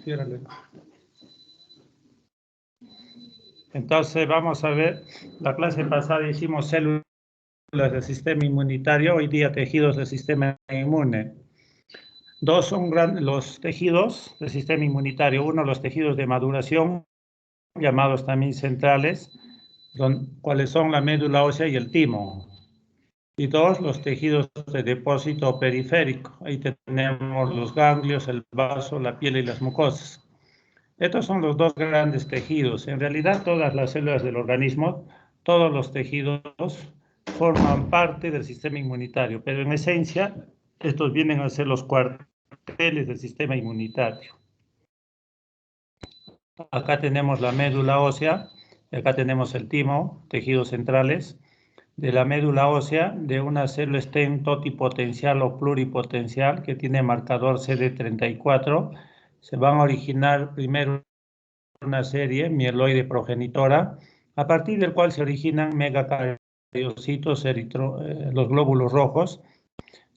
Ciérrale. Entonces vamos a ver, la clase pasada hicimos células del sistema inmunitario, hoy día tejidos del sistema inmune. Dos son los tejidos del sistema inmunitario, uno los tejidos de maduración, llamados también centrales, cuáles son la médula ósea y el timo. Y dos, los tejidos de depósito periférico. Ahí tenemos los ganglios, el vaso, la piel y las mucosas. Estos son los dos grandes tejidos. En realidad, todas las células del organismo, todos los tejidos forman parte del sistema inmunitario, pero en esencia, estos vienen a ser los cuarteles del sistema inmunitario. Acá tenemos la médula ósea, acá tenemos el timo, tejidos centrales. De la médula ósea, de una célula stem totipotencial o pluripotencial que tiene marcador CD34, se van a originar primero una serie mieloide progenitora, a partir del cual se originan megacariocitos, los glóbulos rojos,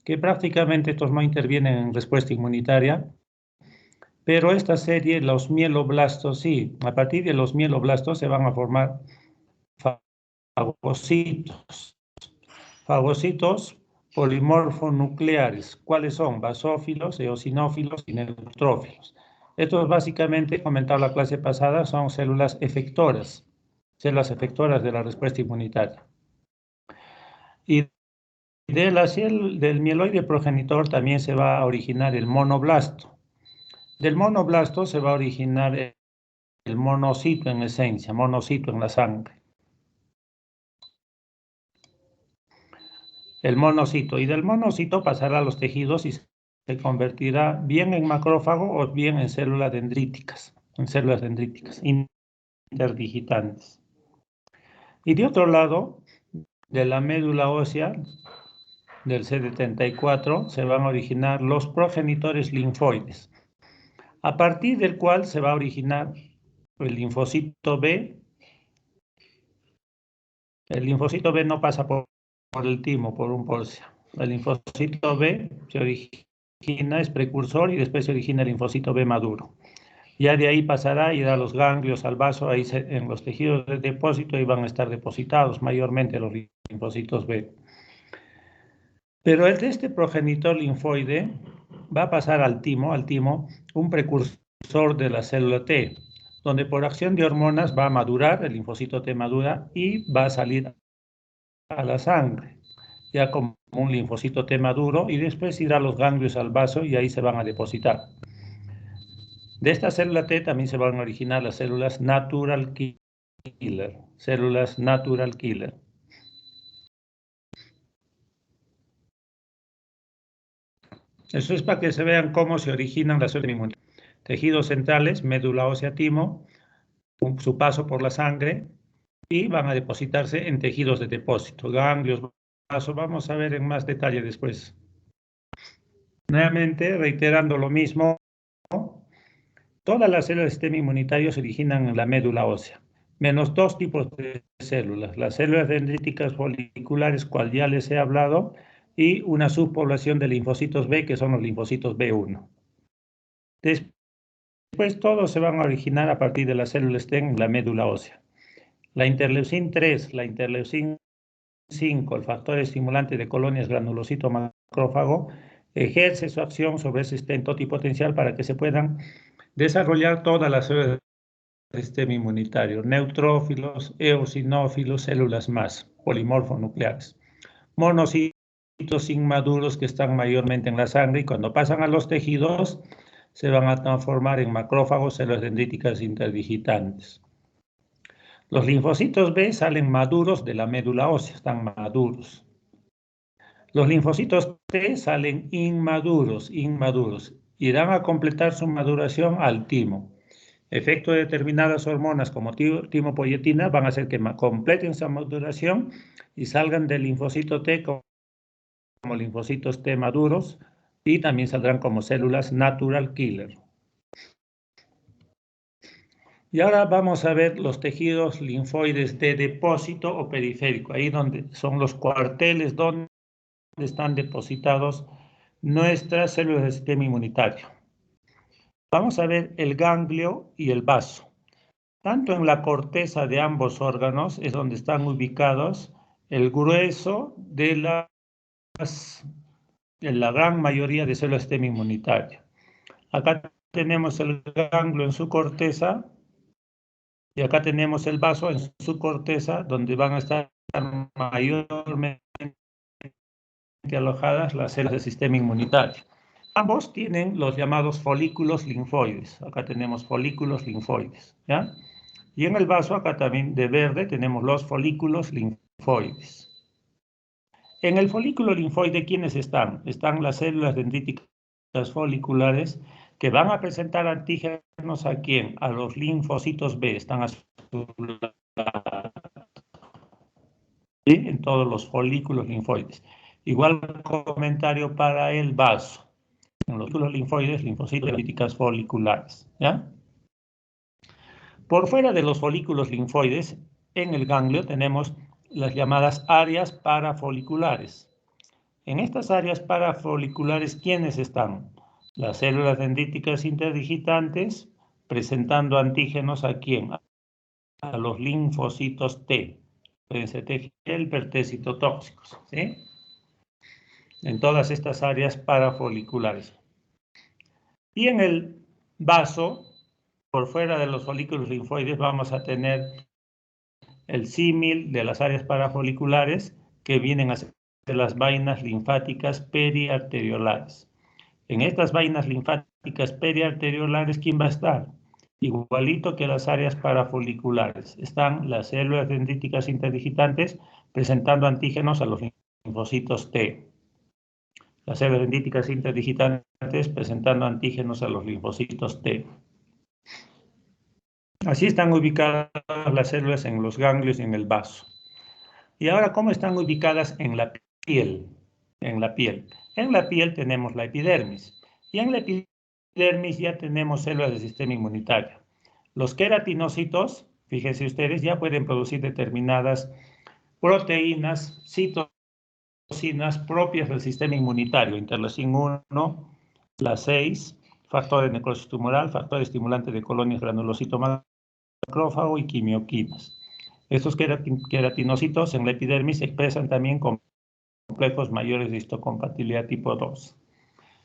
que prácticamente estos no intervienen en respuesta inmunitaria, pero esta serie, los mieloblastos, sí, a partir de los mieloblastos se van a formar fagocitos. Fagocitos polimorfonucleares. ¿Cuáles son? Basófilos, eosinófilos y neutrófilos. Estos básicamente, comentado la clase pasada, son células efectoras de la respuesta inmunitaria. Y del mieloide progenitor también se va a originar el monoblasto. Del monoblasto se va a originar el monocito en esencia, monocito en la sangre. El monocito, y del monocito pasará a los tejidos y se convertirá bien en macrófago o bien en células dendríticas, interdigitantes. Y de otro lado, de la médula ósea, del CD34, se van a originar los progenitores linfoides, a partir del cual se va a originar el linfocito B. El linfocito B no pasa por el timo, por un porcia. El linfocito B se origina, es precursor y después se origina el linfocito B maduro. Ya de ahí pasará, irá a los ganglios, al vaso, ahí en los tejidos de depósito y van a estar depositados mayormente los linfocitos B. Pero de este progenitor linfoide va a pasar al timo, un precursor de la célula T, donde por acción de hormonas va a madurar, el linfocito T madura y va a salir a la sangre, ya como un linfocito T maduro, y después irá a los ganglios, al vaso, y ahí se van a depositar. De esta célula T también se van a originar las células natural killer, Eso es para que se vean cómo se originan las células inmunitarias. Tejidos centrales, médula ósea, timo, su paso por la sangre, y van a depositarse en tejidos de depósito, ganglios, vaso. Vamos a ver en más detalle después. Nuevamente, reiterando lo mismo, todas las células del sistema inmunitario se originan en la médula ósea, menos dos tipos de células, las células dendríticas foliculares, cual ya les he hablado, y una subpoblación de linfocitos B, que son los linfocitos B1. Después todos se van a originar a partir de las células stem en la médula ósea. La interleucin 3, la interleucin 5, el factor estimulante de colonias granulocito macrófago, ejerce su acción sobre ese stem totipotencial para que se puedan desarrollar todas las células del sistema inmunitario, neutrófilos, eosinófilos, células más, polimorfonucleares. Monocitos inmaduros que están mayormente en la sangre y cuando pasan a los tejidos se van a transformar en macrófagos, células dendríticas interdigitantes. Los linfocitos B salen maduros de la médula ósea, están maduros. Los linfocitos T salen inmaduros, irán a completar su maduración al timo. Efecto de determinadas hormonas como timopoietina van a hacer que completen su maduración y salgan del linfocito T como linfocitos T maduros y también saldrán como células natural killer. Y ahora vamos a ver los tejidos linfoides de depósito o periférico, ahí donde son los cuarteles donde están depositados nuestras células del sistema inmunitario. Vamos a ver el ganglio y el vaso. Tanto en la corteza de ambos órganos es donde están ubicados el grueso de la gran mayoría de células sistema inmunitario. Acá tenemos el ganglio en su corteza y acá tenemos el vaso en su corteza, donde van a estar mayormente alojadas las células del sistema inmunitario. Ambos tienen los llamados folículos linfoides. Acá tenemos folículos linfoides, ¿ya? Y en el vaso, acá también de verde, tenemos los folículos linfoides. En el folículo linfoide, ¿quiénes están? Están las células dendríticas foliculares que van a presentar antígenos ¿a quién? A los linfocitos B, están azulados, ¿sí? En todos los folículos linfoides. Igual comentario para el vaso. En los folículos linfoides, linfocitos dendríticas foliculares, ¿ya? Por fuera de los folículos linfoides, en el ganglio tenemos las llamadas áreas parafoliculares. En estas áreas parafoliculares, ¿quiénes están? Las células dendríticas interdigitantes presentando antígenos ¿a quién? A los linfocitos T. Pueden ser T helper, T citotóxicos, ¿sí? En todas estas áreas parafoliculares. Y en el vaso, por fuera de los folículos linfoides, vamos a tener el símil de las áreas parafoliculares que vienen a ser las vainas linfáticas periarteriolares. En estas vainas linfáticas periarteriolares, ¿quién va a estar? Igualito que las áreas parafoliculares. Están las células dendríticas interdigitantes presentando antígenos a los linfocitos T. Las células dendríticas interdigitantes presentando antígenos a los linfocitos T. Así están ubicadas las células en los ganglios y en el vaso. Y ahora, ¿cómo están ubicadas en la piel? En la piel. En la piel tenemos la epidermis. Y en la epidermis ya tenemos células del sistema inmunitario. Los queratinocitos, fíjense ustedes, ya pueden producir determinadas proteínas, citocinas propias del sistema inmunitario. Interleucin 1, la 6, factor de necrosis tumoral, factor estimulante de colonias granulocito macrófago y quimioquinas. Estos queratinocitos en la epidermis se expresan también con complejos mayores de histocompatibilidad tipo 2.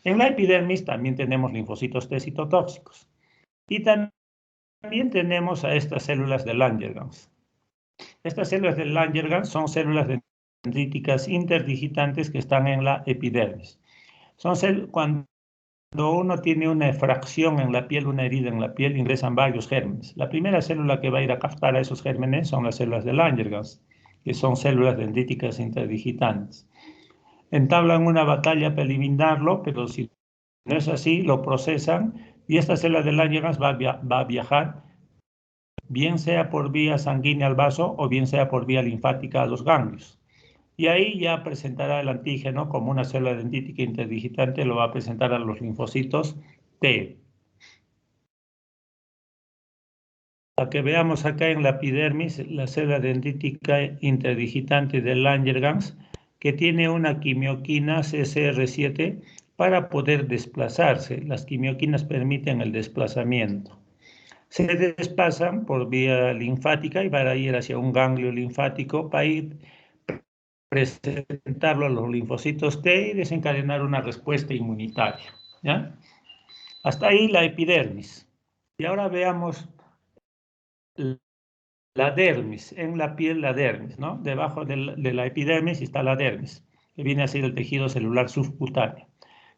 En la epidermis también tenemos linfocitos T citotóxicos. Y también tenemos a estas células de Langerhans. Estas células de Langerhans son células dendríticas interdigitantes que están en la epidermis. Cuando uno tiene una efracción en la piel, una herida en la piel, ingresan varios gérmenes. La primera célula que va a ir a captar a esos gérmenes son las células de Langerhans, que son células dendríticas interdigitantes. Entablan una batalla para eliminarlo, pero si no es así, lo procesan y esta célula de Langerhans va a viajar, bien sea por vía sanguínea al vaso o bien sea por vía linfática a los ganglios. Y ahí ya presentará el antígeno como una célula dendrítica interdigitante, lo va a presentar a los linfocitos T. Para que veamos acá en la epidermis, la célula dendrítica interdigitante de Langerhans, que tiene una quimioquina CCR7 para poder desplazarse. Las quimioquinas permiten el desplazamiento. Se desplazan por vía linfática y van a ir hacia un ganglio linfático para ir presentarlo a los linfocitos T y desencadenar una respuesta inmunitaria, ¿ya? Hasta ahí la epidermis. Y ahora veamos la dermis, en la piel la dermis, ¿no? Debajo de la epidermis está la dermis, que viene a ser el tejido celular subcutáneo.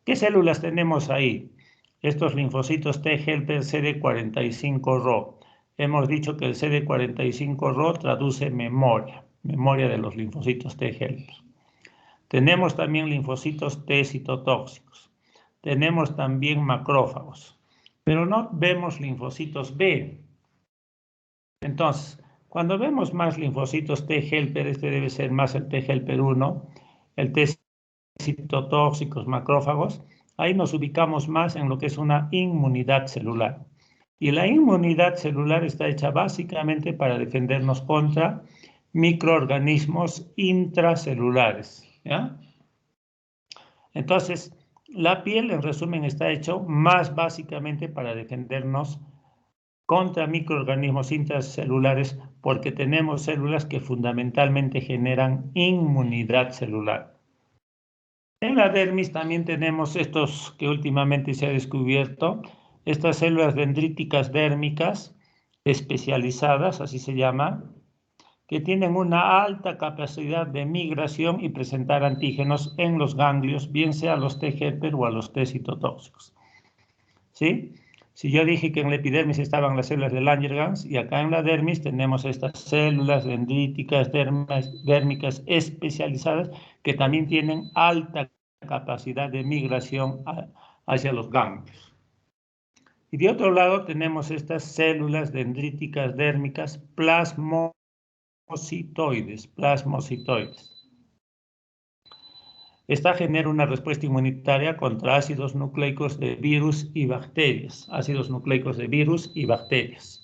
¿Qué células tenemos ahí? Estos linfocitos T helper CD45-Rho. Hemos dicho que el CD45-Rho traduce memoria de los linfocitos T helper. Tenemos también linfocitos T citotóxicos. Tenemos también macrófagos, pero no vemos linfocitos B. Entonces, cuando vemos más linfocitos T helper, este debe ser más el T helper 1, el T citotóxicos, macrófagos, ahí nos ubicamos más en lo que es una inmunidad celular. Y la inmunidad celular está hecha básicamente para defendernos contra microorganismos intracelulares, ¿ya? Entonces, La piel, en resumen, está hecho más básicamente para defendernos contra microorganismos intracelulares porque tenemos células que fundamentalmente generan inmunidad celular. En la dermis también tenemos estos que últimamente se ha descubierto, estas células dendríticas dérmicas especializadas, así se llama, que tienen una alta capacidad de migración y presentar antígenos en los ganglios, bien sea a los T helper o a los T citotóxicos. ¿Sí? Si yo dije que en la epidermis estaban las células de Langerhans, y acá en la dermis tenemos estas células dendríticas dérmicas especializadas que también tienen alta capacidad de migración hacia los ganglios. Y de otro lado tenemos estas células dendríticas dérmicas plasmocitoides. Esta genera una respuesta inmunitaria contra ácidos nucleicos de virus y bacterias. Ácidos nucleicos de virus y bacterias.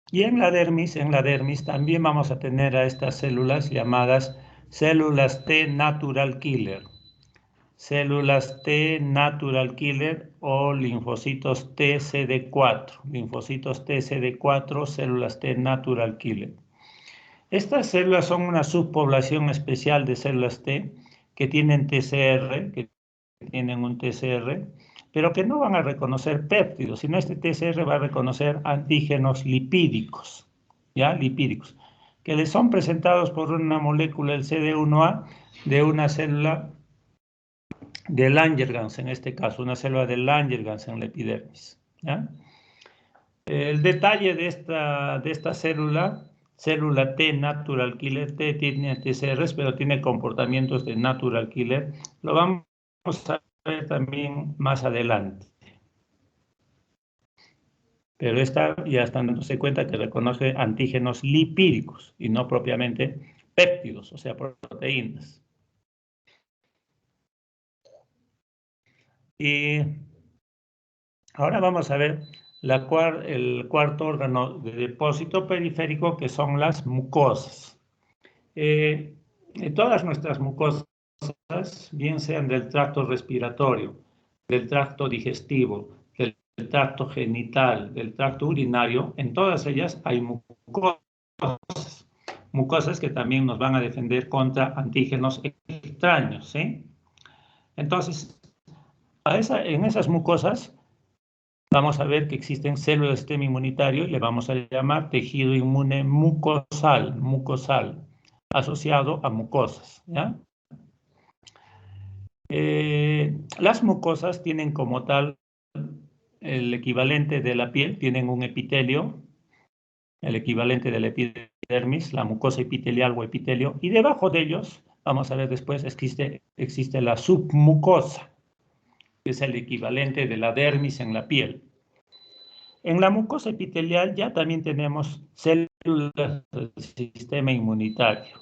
Y en la dermis también vamos a tener a estas células llamadas células T natural killer. Células T natural killer o linfocitos TCD4. Linfocitos TCD4, células T natural killer. Estas células son una subpoblación especial de células T que tienen TCR, un TCR, pero que no van a reconocer péptidos, sino este TCR va a reconocer antígenos lipídicos, ¿ya? Lipídicos, que les son presentados por una molécula, el CD1A, de una célula de Langerhans, en este caso, una célula de Langerhans en la epidermis, ¿ya? El detalle de esta célula T natural killer, T tiene TCRs, pero tiene comportamientos de natural killer, lo vamos a ver también más adelante. Pero esta ya está dándose cuenta que reconoce antígenos lipídicos y no propiamente péptidos, o sea, proteínas. Y ahora vamos a ver el cuarto órgano de depósito periférico, que son las mucosas. Todas nuestras mucosas, bien sean del tracto respiratorio, del tracto digestivo, del tracto genital, del tracto urinario, en todas ellas hay mucosas que también nos van a defender contra antígenos extraños, ¿sí? Entonces, en esas mucosas vamos a ver que existen células del sistema inmunitario y le vamos a llamar tejido inmune mucosal, asociado a mucosas, ¿ya? Las mucosas tienen como tal el equivalente de la piel, tienen un epitelio, el equivalente de la epidermis, la mucosa epitelial o epitelio, y debajo de ellos, vamos a ver después, existe la submucosa, que es el equivalente de la dermis en la piel. En la mucosa epitelial ya también tenemos células del sistema inmunitario.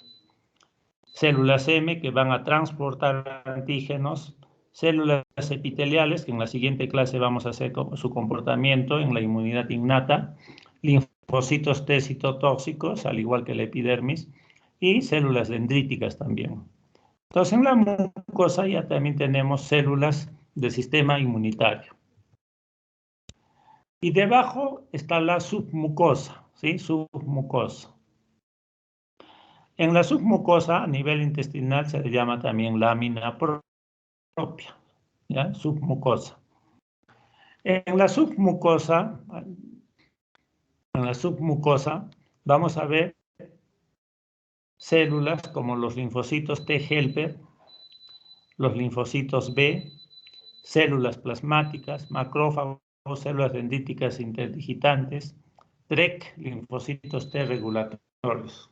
Células M que van a transportar antígenos, células epiteliales, que en la siguiente clase vamos a hacer su comportamiento en la inmunidad innata, linfocitos T citotóxicos, al igual que la epidermis, y células dendríticas también. Entonces, en la mucosa ya también tenemos células del sistema inmunitario. Y debajo está la submucosa, ¿sí? Submucosa. En la submucosa, a nivel intestinal, se le llama también lámina propia, ¿ya? Submucosa. En la submucosa vamos a ver células como los linfocitos T helper, los linfocitos B, células plasmáticas, macrófagos, células dendríticas interdigitantes, TREC, linfocitos T regulatorios.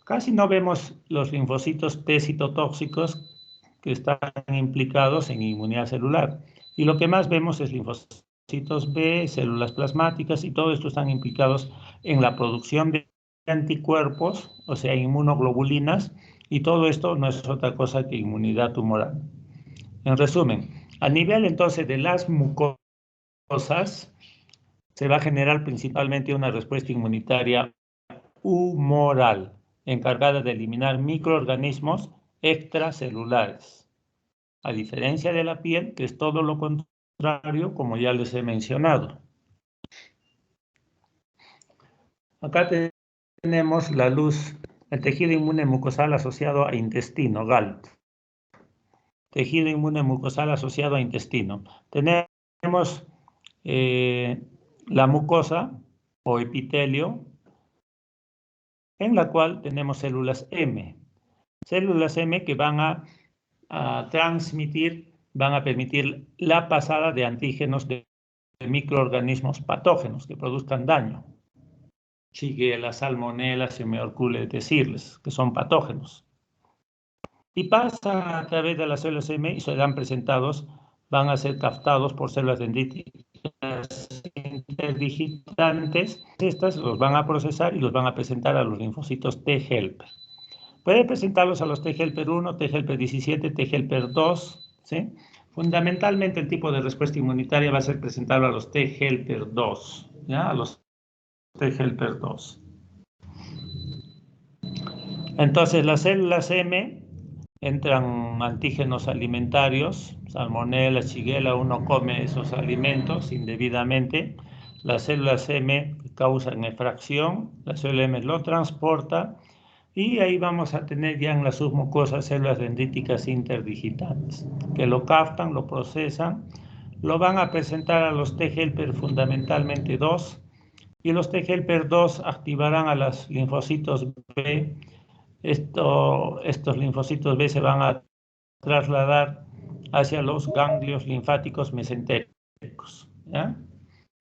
Casi no vemos los linfocitos T citotóxicos que están implicados en inmunidad celular. Y lo que más vemos es linfocitos B, células plasmáticas, y todo esto están implicados en la producción de anticuerpos, o sea, inmunoglobulinas, y todo esto no es otra cosa que inmunidad tumoral. En resumen, a nivel entonces de las mucosas, se va a generar principalmente una respuesta inmunitaria humoral, encargada de eliminar microorganismos extracelulares, a diferencia de la piel, que es todo lo contrario, como ya les he mencionado. Acá tenemos la luz, el tejido inmune mucosal asociado a intestino, GALT. Tejido inmune mucosal asociado a intestino. Tenemos la mucosa o epitelio, en la cual tenemos células M. Células M que van a transmitir, van a permitir la pasada de antígenos de microorganismos patógenos que produzcan daño. Shigella, Salmonella, se me ocurre decirles, que son patógenos. Y pasan a través de las células M y serán presentados, van a ser captados por células dendríticas interdigitantes. Estas los van a procesar y los van a presentar a los linfocitos T helper. Puede presentarlos a los T helper 1, T helper 17, T helper 2, ¿sí? Fundamentalmente el tipo de respuesta inmunitaria va a ser presentarlo a los T helper 2, ¿ya? A los T helper 2. Entonces las células M entran antígenos alimentarios, Salmonella, Shigella, uno come esos alimentos indebidamente, las células M causan efracción, la célula M lo transporta y ahí vamos a tener ya en la submucosa células dendríticas interdigitantes que lo captan, lo procesan, lo van a presentar a los T helper fundamentalmente 2 y los T helper 2 activarán a los linfocitos B. Estos linfocitos B se van a trasladar hacia los ganglios linfáticos mesentéricos, ¿ya?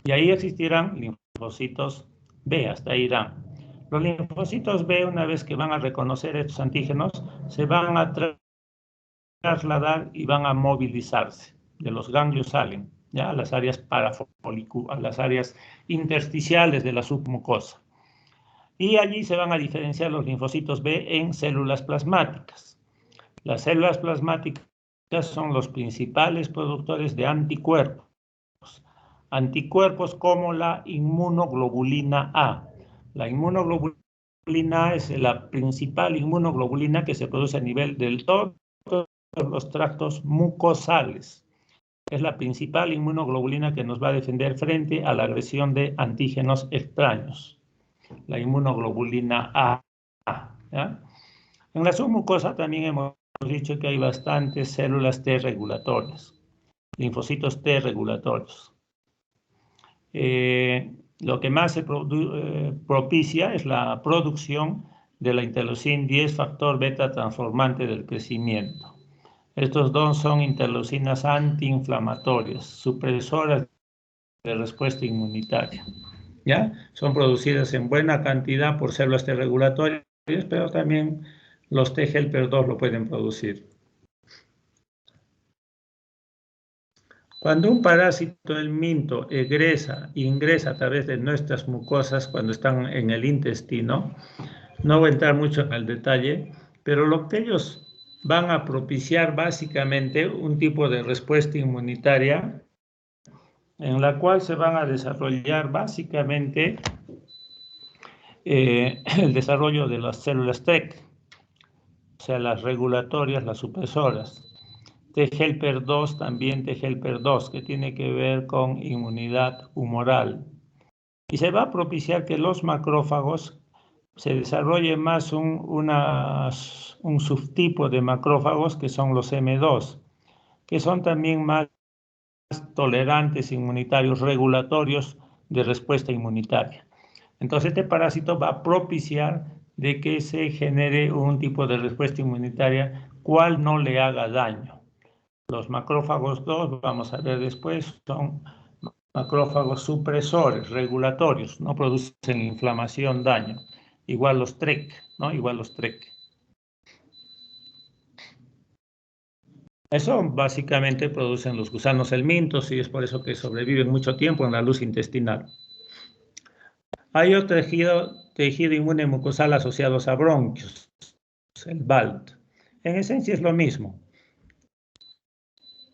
Y ahí existirán linfocitos B, hasta ahí irán. Los linfocitos B, una vez que van a reconocer estos antígenos, se van a trasladar y van a movilizarse. De los ganglios salen, ¿ya? A las áreas a las áreas intersticiales de la submucosa. Y allí se van a diferenciar los linfocitos B en células plasmáticas. Las células plasmáticas son los principales productores de anticuerpos. Anticuerpos como la inmunoglobulina A. La inmunoglobulina A es la principal inmunoglobulina que se produce a nivel de todos los tractos mucosales. Es la principal inmunoglobulina que nos va a defender frente a la agresión de antígenos extraños. La inmunoglobulina A. ¿Ya? En la submucosa también hemos dicho que hay bastantes células T regulatorias, linfocitos T regulatorios. Lo que más se propicia es la producción de la interleucina 10, factor beta transformante del crecimiento. Estos dos son interleucinas antiinflamatorias, supresoras de respuesta inmunitaria. ¿Ya? Son producidas en buena cantidad por células T regulatorias, pero también los T helper 2 lo pueden producir. Cuando un parásito del minto ingresa a través de nuestras mucosas cuando están en el intestino, no voy a entrar mucho en el detalle, pero lo que ellos van a propiciar básicamente un tipo de respuesta inmunitaria en la cual se van a desarrollar básicamente el desarrollo de las células TREC, o sea, las regulatorias, las supresoras. T helper 2, también T helper 2, que tiene que ver con inmunidad humoral. Y se va a propiciar que los macrófagos se desarrolle más un subtipo de macrófagos que son los M2, que son también más tolerantes inmunitarios, regulatorios de respuesta inmunitaria. Entonces este parásito va a propiciar de que se genere un tipo de respuesta inmunitaria cual no le haga daño. Los macrófagos 2, vamos a ver después, son macrófagos supresores, regulatorios, no producen inflamación, daño. Igual los TREC, ¿no? Igual los TREC. Eso básicamente producen los gusanos helmintos y es por eso que sobreviven mucho tiempo en la luz intestinal. Hay otro tejido inmune mucosal asociados a bronquios, el BALT. En esencia es lo mismo.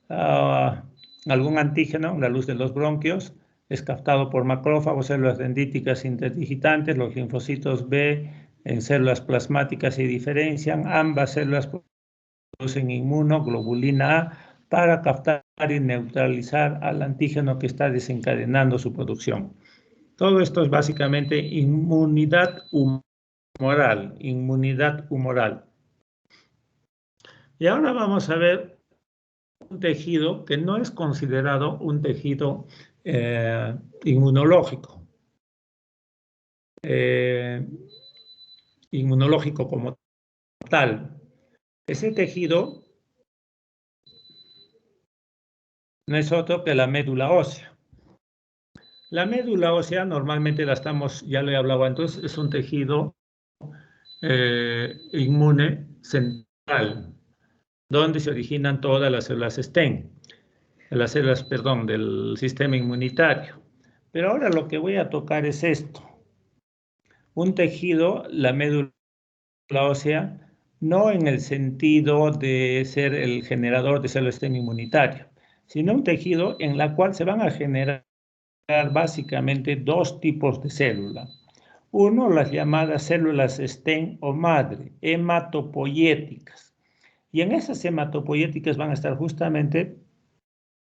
Algún antígeno, la luz de los bronquios, es captado por macrófagos, células dendríticas interdigitantes. Los linfocitos B en células plasmáticas se diferencian. Ambas células producen inmunoglobulina A para captar y neutralizar al antígeno que está desencadenando su producción. Todo esto es básicamente inmunidad humoral, inmunidad humoral. Y ahora vamos a ver un tejido que no es considerado un tejido inmunológico. Inmunológico como tal. Ese tejido no es otro que la médula ósea. La médula ósea normalmente la estamos, ya lo he hablado antes, es un tejido inmune central, donde se originan todas las células STEM, las células, perdón, del sistema inmunitario. Pero ahora lo que voy a tocar es esto. Un tejido, la médula ósea, no en el sentido de ser el generador de células STEM inmunitario, sino un tejido en la cual se van a generar básicamente dos tipos de células. Uno, las llamadas células STEM o madre, hematopoyéticas. Y en esas hematopoyéticas van a estar justamente,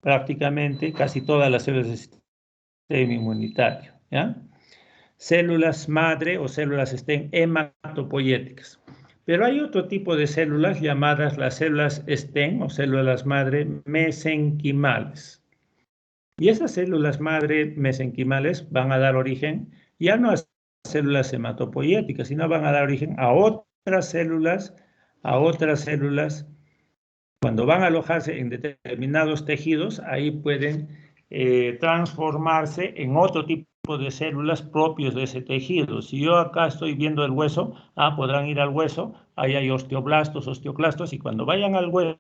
prácticamente, casi todas las células del sistema inmunitario, ¿ya? Células madre o células STEM hematopoyéticas. Pero hay otro tipo de células llamadas las células STEM o células madre mesenquimales. Y esas células madre mesenquimales van a dar origen ya no a células hematopoyéticas, sino van a dar origen a otras células, cuando van a alojarse en determinados tejidos, ahí pueden transformarse en otro tipo de células propios de ese tejido. Si yo acá estoy viendo el hueso, podrán ir al hueso, ahí hay osteoblastos, osteoclastos, y cuando vayan al hueso,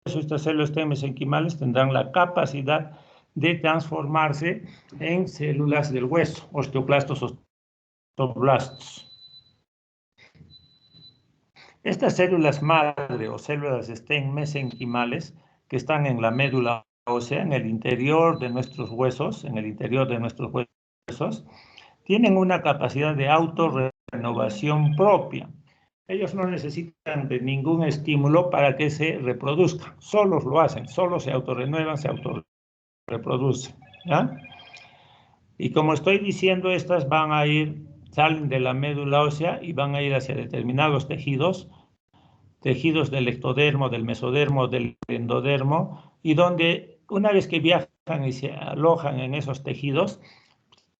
estas células mesenquimales tendrán la capacidad de transformarse en células del hueso, osteoclastos, osteoblastos. Estas células madre o células STEM mesenquimales que están en la médula ósea, en el interior de nuestros huesos, tienen una capacidad de autorrenovación propia. Ellos no necesitan de ningún estímulo para que se reproduzcan, solos lo hacen, solos se autorrenuevan, se autorreproducen, ¿ya? Y como estoy diciendo, estas salen de la médula ósea y van a ir hacia determinados tejidos del ectodermo, del mesodermo, del endodermo, y donde una vez que viajan y se alojan en esos tejidos,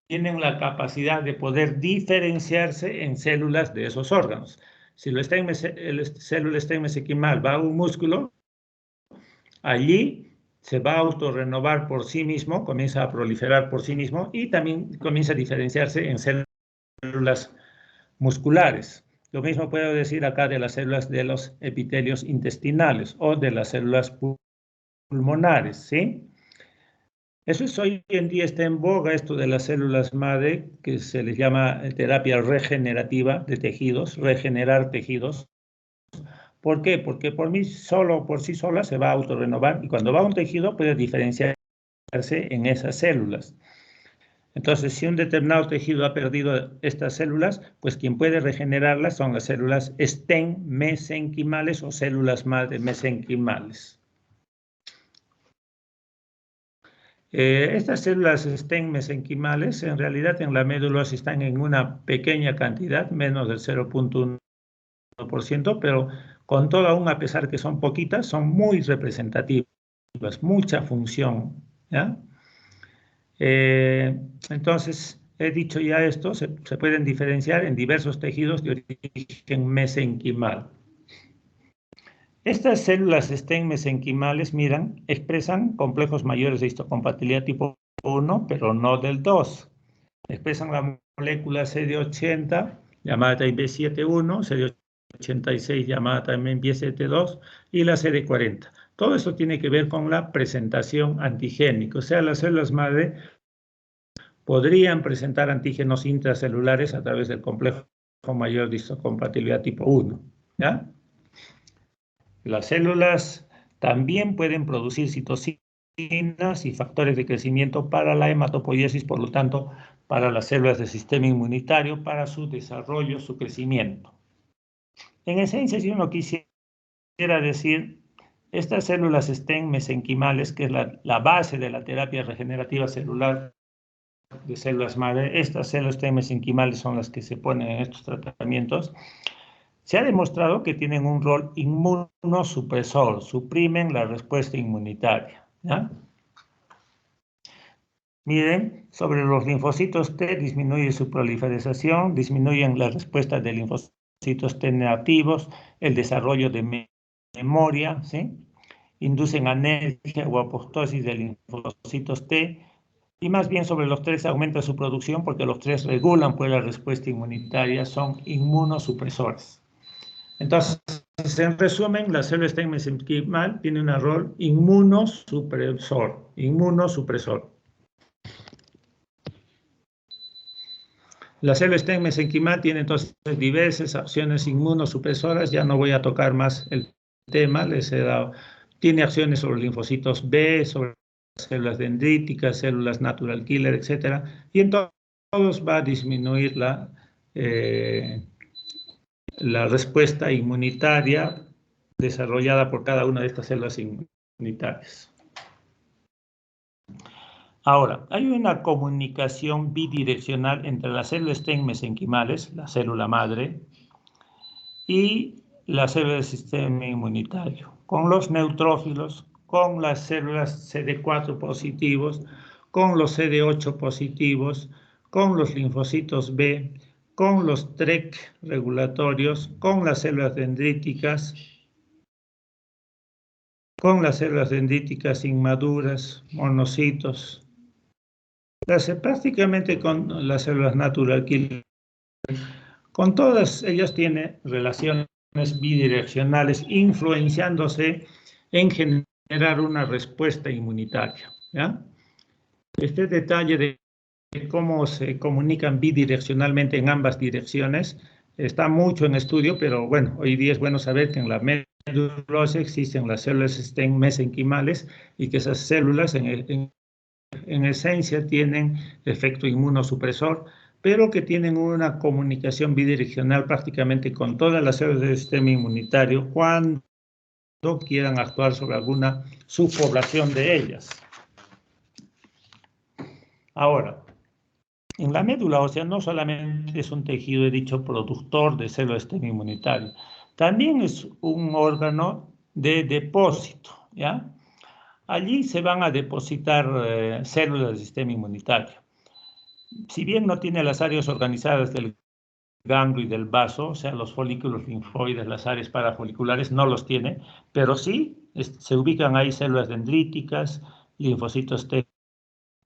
tienen la capacidad de poder diferenciarse en células de esos órganos. Si la célula STEM mesenquimal va a un músculo, allí se va a autorrenovar por sí mismo, comienza a proliferar por sí mismo y también comienza a diferenciarse en células musculares. Lo mismo puedo decir acá de las células de los epitelios intestinales o de las células pulmonares, ¿sí? Eso es, hoy en día está en boga esto de las células madre, que se les llama terapia regenerativa de tejidos, regenerar tejidos. ¿Por qué? Porque por sí sola se va a autorrenovar y cuando va a un tejido puede diferenciarse en esas células. Entonces, si un determinado tejido ha perdido estas células, pues quien puede regenerarlas son las células STEM mesenquimales o células madre mesenquimales. Estas células STEM mesenquimales, en realidad en la médula ósea están en una pequeña cantidad, menos del 0.1%, pero con todo aún, a pesar que son poquitas, son muy representativas, mucha función, ¿ya? Entonces, he dicho ya esto, se pueden diferenciar en diversos tejidos de origen mesenquimal. Estas células STEM mesenquimales, miran, expresan complejos mayores de histocompatibilidad tipo 1, pero no del 2. Expresan la molécula CD80, llamada también B71, CD86, llamada también B72, y la CD40. Todo eso tiene que ver con la presentación antigénica, o sea, las células madre podrían presentar antígenos intracelulares a través del complejo mayor de histocompatibilidad tipo 1, ¿ya? Las células también pueden producir citocinas citocinas y factores de crecimiento para la hematopoiesis, por lo tanto, para las células del sistema inmunitario, para su desarrollo, su crecimiento. En esencia, si uno quisiera decir, estas células STEM mesenquimales, que es la base de la terapia regenerativa celular de células madre, estas células STEM mesenquimales son las que se ponen en estos tratamientos. Se ha demostrado que tienen un rol inmunosupresor, suprimen la respuesta inmunitaria, ¿ya? Miren, sobre los linfocitos T disminuye su proliferación, disminuyen la respuesta de linfocitos T negativos, el desarrollo de memoria, ¿sí? Inducen anergia o apoptosis de linfocitos T, y más bien sobre los tres aumenta su producción porque los tres regulan pues la respuesta inmunitaria, son inmunosupresores. Entonces, en resumen, la célula STEM mesenquimal tiene un rol inmunosupresor, inmunosupresor. La célula STEM mesenquimal tiene entonces diversas acciones inmunosupresoras, ya no voy a tocar más el tema, les he dado, tiene acciones sobre linfocitos B, sobre células dendríticas, células natural killer, etc. Y en todos va a disminuir la respuesta inmunitaria desarrollada por cada una de estas células inmunitarias. Ahora, hay una comunicación bidireccional entre las células STEM mesenquimales, la célula madre, y las células del sistema inmunitario, con los neutrófilos, con las células CD4 positivos, con los CD8 positivos, con los linfocitos B, con los TREC regulatorios, con las células dendríticas, inmaduras, monocitos, prácticamente con las células natural killer. Con todas ellas tiene relaciones bidireccionales influenciándose en generar una respuesta inmunitaria, ¿ya? Este detalle de cómo se comunican bidireccionalmente en ambas direcciones está mucho en estudio, pero bueno, hoy día es bueno saber que en la médula ósea existen las células STEM mesenquimales y que esas células en esencia tienen efecto inmunosupresor, pero que tienen una comunicación bidireccional prácticamente con todas las células del sistema inmunitario cuando quieran actuar sobre alguna subpoblación de ellas. Ahora, en la médula ósea no solamente es un tejido, he dicho, productor de células del sistema inmunitario, también es un órgano de depósito, ¿ya? Allí se van a depositar células del sistema inmunitario. Si bien no tiene las áreas organizadas del ganglio y del vaso, o sea, los folículos linfoides, las áreas parafoliculares, no los tiene, pero sí se ubican ahí células dendríticas, linfocitos T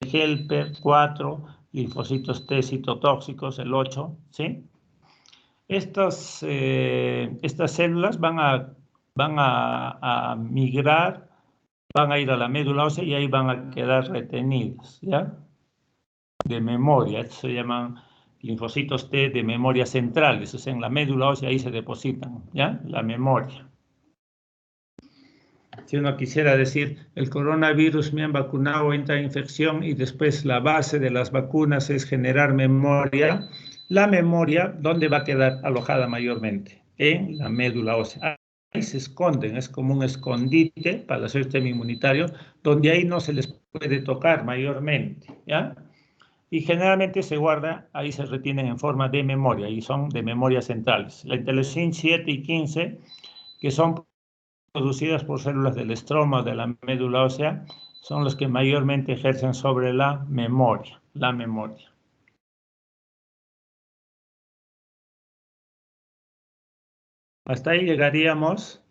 helper 4, linfocitos T citotóxicos, el 8, ¿sí? Estas células van a migrar, van a ir a la médula ósea y ahí van a quedar retenidas, ¿ya? De memoria, estos se llaman linfocitos T de memoria centrales, o sea, en la médula ósea ahí se depositan, ¿ya? La memoria. Si uno quisiera decir, el coronavirus me han vacunado, entra infección y después la base de las vacunas es generar memoria, la memoria, ¿dónde va a quedar alojada mayormente? En la médula ósea. Ahí se esconden, es como un escondite para el sistema inmunitario, donde ahí no se les puede tocar mayormente, ¿ya? Y generalmente se guarda, ahí se retienen en forma de memoria, y son de memorias centrales. La interleucina 7 y 15, que son producidas por células del estroma de la médula ósea, son los que mayormente ejercen sobre la memoria, Hasta ahí llegaríamos.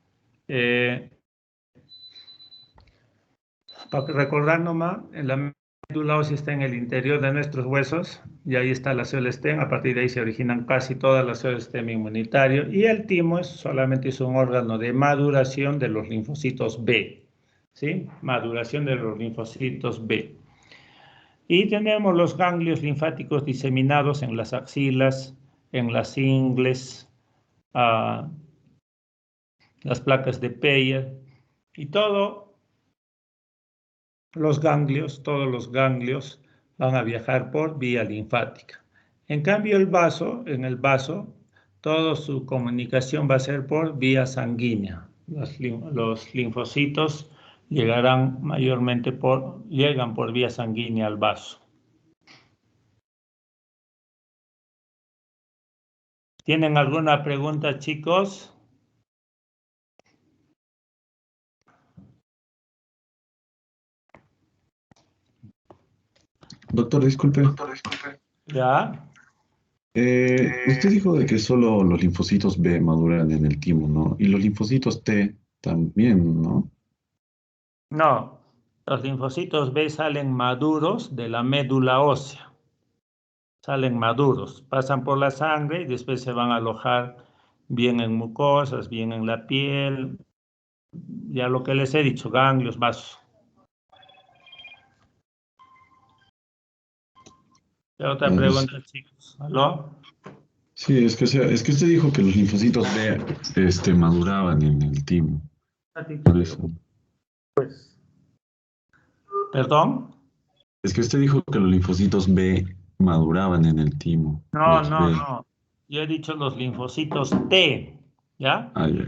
Para recordar nomás, en la médula ósea está en el interior de nuestros huesos y ahí está la célula STEM. A partir de ahí se originan casi todas las células STEM inmunitario, y el timo solamente es un órgano de maduración de los linfocitos B, ¿sí? Maduración de los linfocitos B. Y tenemos los ganglios linfáticos diseminados en las axilas, en las ingles, las placas de Peyer, y todo los ganglios, todos los ganglios van a viajar por vía linfática. En cambio, en el vaso, toda su comunicación va a ser por vía sanguínea. Los linfocitos llegan por vía sanguínea al vaso. ¿Tienen alguna pregunta, chicos? Doctor, disculpe. ¿Ya? Usted dijo de que solo los linfocitos B maduran en el timo, ¿no? Y los linfocitos T también, ¿no? No, los linfocitos B salen maduros de la médula ósea. Salen maduros, pasan por la sangre y después se van a alojar bien en mucosas, bien en la piel, ya lo que les he dicho, ganglios, vasos. Otra pregunta, chicos. ¿Aló? Sí, es que usted dijo que los linfocitos B maduraban en el timo. Por eso. Pues, ¿perdón? Es que usted dijo que los linfocitos B maduraban en el timo. No, Los no, B. no. Yo he dicho los linfocitos T, ¿ya? Ah, ya.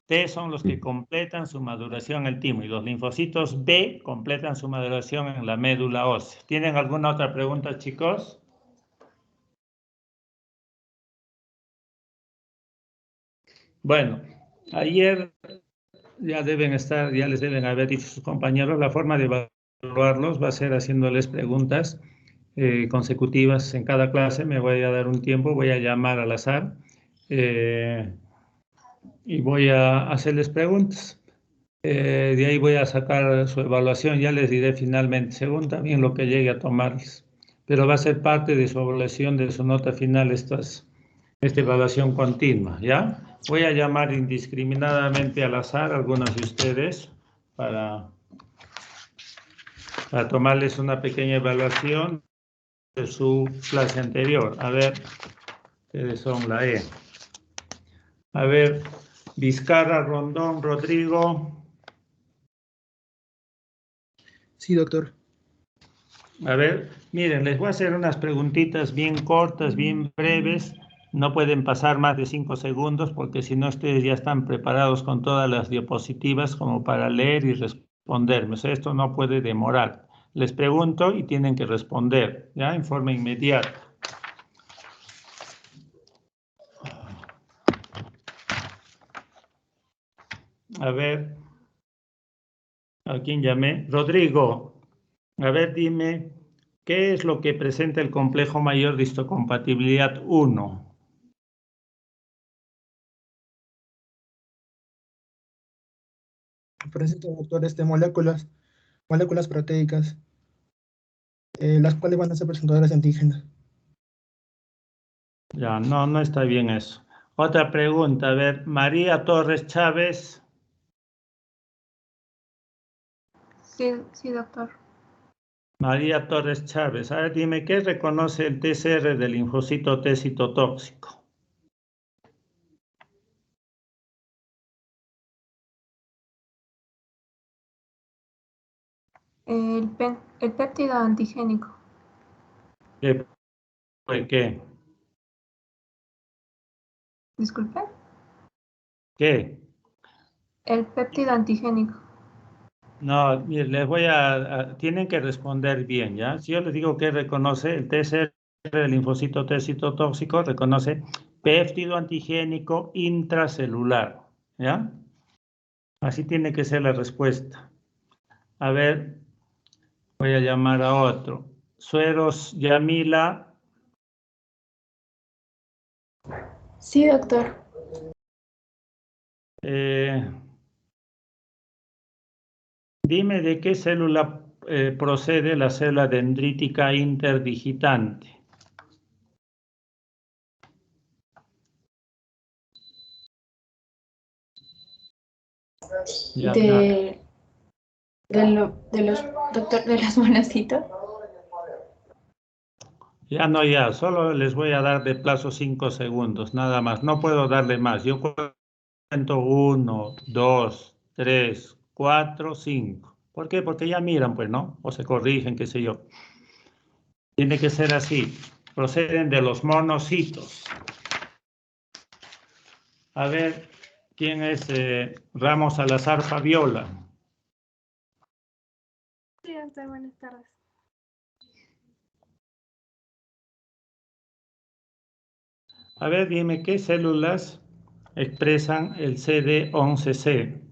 T son los que completan su maduración en el timo y los linfocitos B completan su maduración en la médula ósea. ¿Tienen alguna otra pregunta, chicos? Bueno, ayer ya les deben haber dicho sus compañeros, la forma de evaluarlos va a ser haciéndoles preguntas consecutivas en cada clase. Me voy a dar un tiempo, voy a llamar al azar y voy a hacerles preguntas. De ahí voy a sacar su evaluación, ya les diré finalmente, según también lo que llegue a tomarles. Pero va a ser parte de su evaluación, de su nota final, esta evaluación continua, ¿ya? Voy a llamar indiscriminadamente al azar a algunos de ustedes para tomarles una pequeña evaluación de su clase anterior. A ver, ustedes son la E. A ver, Vizcarra, Rondón, Rodrigo. Sí, doctor. A ver, miren, les voy a hacer unas preguntitas bien cortas, bien breves. No pueden pasar más de 5 segundos porque si no ustedes ya están preparados con todas las diapositivas como para leer y responderme. O sea, esto no puede demorar. Les pregunto y tienen que responder, ¿ya? En forma inmediata. A ver, ¿a quién llamé? Rodrigo, a ver, dime, ¿qué es lo que presenta el complejo mayor de histocompatibilidad 1? Presento, doctor, moléculas proteicas, las cuales van a ser presentadoras de antígenos. Ya, no está bien eso. Otra pregunta, a ver, María Torres Chávez. Sí, doctor. María Torres Chávez, a ver, dime, ¿qué reconoce el TCR del linfocito T citotóxico? El péptido antigénico. ¿Qué fue qué? Disculpe. ¿Qué? El péptido antigénico. No, mire, tienen que responder bien, ¿ya? Si yo les digo que reconoce el TCR del linfocito T citotóxico, reconoce péptido antigénico intracelular, ¿ya? Así tiene que ser la respuesta. A ver, voy a llamar a otro. Sueros Yamila. Sí, doctor. Dime de qué célula procede la célula dendrítica interdigitante. Ya, De las monocitos. ya, solo les voy a dar de plazo 5 segundos, nada más. No puedo darle más. Yo cuento 1, 2, 3, 4, 5. ¿Por qué? Porque ya miran, pues, ¿no? O se corrigen, qué sé yo. Tiene que ser así. Proceden de los monocitos. A ver, ¿quién es Ramos Salazar Fabiola? Sí, doctor, buenas tardes. A ver, dime, ¿qué células expresan el CD11C?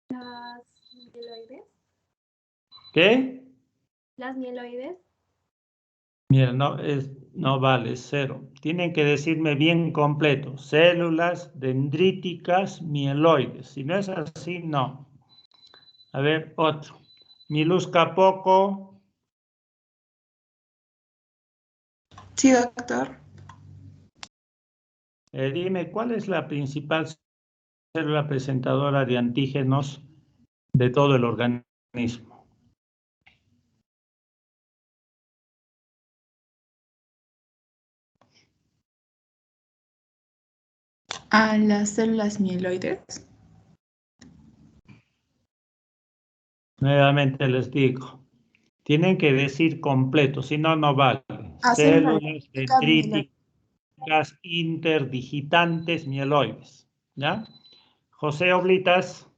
Las mieloides. ¿Qué? Las mieloides. Mira, no vale, cero. Tienen que decirme bien completo. Células dendríticas mieloides. Si no es así, no. A ver, otro. Miluska Poco. Sí, doctor. Dime, ¿cuál es la principal célula presentadora de antígenos de todo el organismo? A las células mieloides. Nuevamente les digo. Tienen que decir completo, si no, no vale. Células Células mieloides. dendríticas interdigitantes mieloides. ¿Ya? José Oblitas.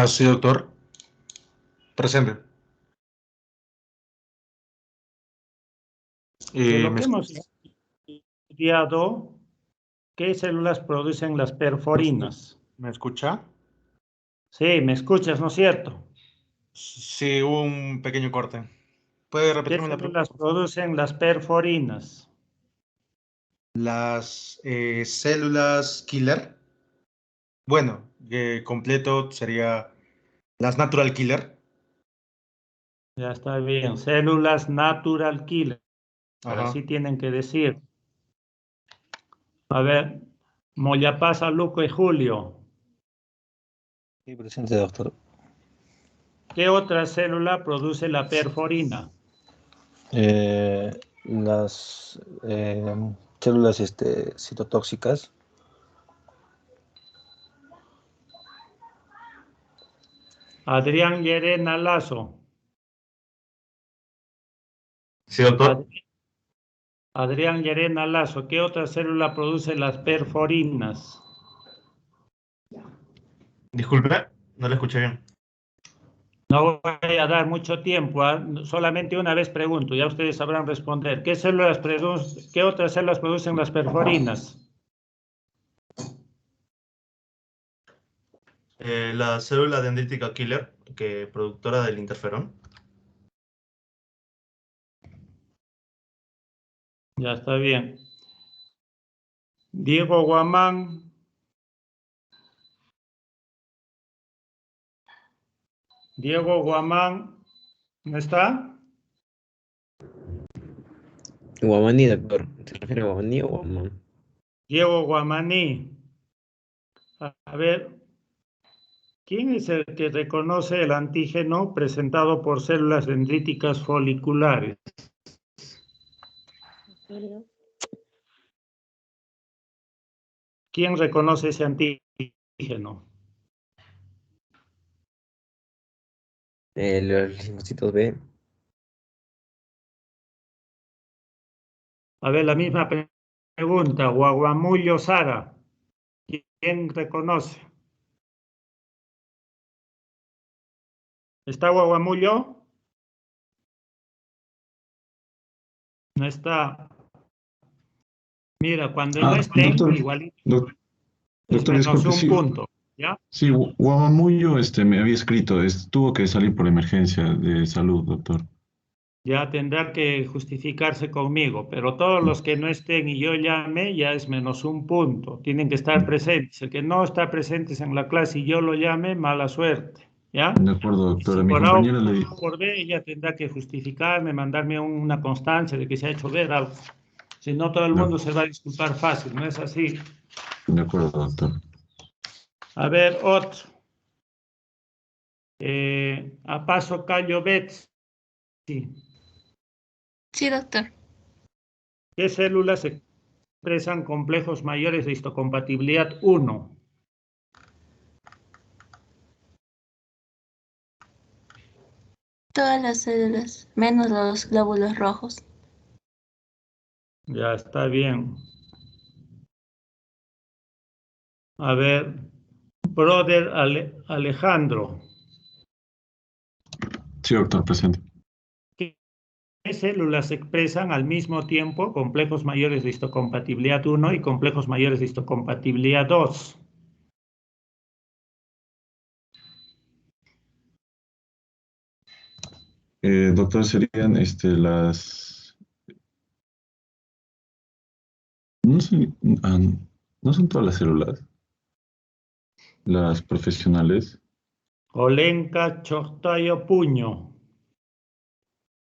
Sí, doctor. Presente. De lo ¿Me que hemos escucha? estudiado, ¿qué células producen las perforinas? ¿Me escucha? Sí, me escuchas, ¿no es cierto? Sí, hubo un pequeño corte. ¿Puede ¿Qué repetirme la pregunta, células por favor? producen las perforinas? Las células killer. Bueno, completo sería las natural killer. Ya está bien. Células natural killer. Ajá. Así tienen que decir. A ver, Moyapasa, Luco y Julio. Sí, presente, doctor. ¿Qué otra célula produce la perforina? Las células citotóxicas. Adrián Llerena Lazo. Sí, doctor. Adrián Llerena Lazo. ¿Qué otra célula produce las perforinas? Disculpe, no le escuché bien. No voy a dar mucho tiempo, solamente una vez pregunto, ya ustedes sabrán responder. ¿Qué otras células producen las perforinas? La célula dendrítica killer, que productora del interferón. Ya está bien. Diego Guamán. Diego Guamán, ¿no está? Guamaní, doctor. ¿Se refiere a Guamaní o Guamán? Diego Guamaní. A ver, ¿quién es el que reconoce el antígeno presentado por células dendríticas foliculares? ¿Quién reconoce ese antígeno? Los linfocitos B. A ver, la misma pregunta. Guaguamullo Sara. ¿Quién reconoce? ¿Está Guaguamullo? No está. Mira, cuando no estén, Doctor, igualito es doctor, menos disculpe, un sí, punto. ¿Ya? sí, Guamamullo me había escrito, tuvo que salir por emergencia de salud, doctor. Ya tendrá que justificarse conmigo, pero todos los que no estén y yo llame ya es menos un punto. Tienen que estar presentes. El que no está presente en la clase y yo lo llame, mala suerte. ¿Ya? De acuerdo, Y doctor. si A mi por A compañera le... o por B ella tendrá que justificarme, mandarme una constancia de que se ha hecho ver algo. Si no, todo el De, mundo se va a disculpar fácil, ¿no es así? de acuerdo, doctor. A ver, otro. A paso Cayo Betsy. Sí, doctor. ¿Qué células expresan complejos mayores de histocompatibilidad 1? Todas las células, menos los glóbulos rojos. Ya está bien. A ver, brother Alejandro. Sí, doctor, presente. ¿Qué células expresan al mismo tiempo complejos mayores de histocompatibilidad 1 y complejos mayores de histocompatibilidad 2? Doctor, serían las... No son, no son todas las células, las profesionales. Olenka, Chortayo, Puño.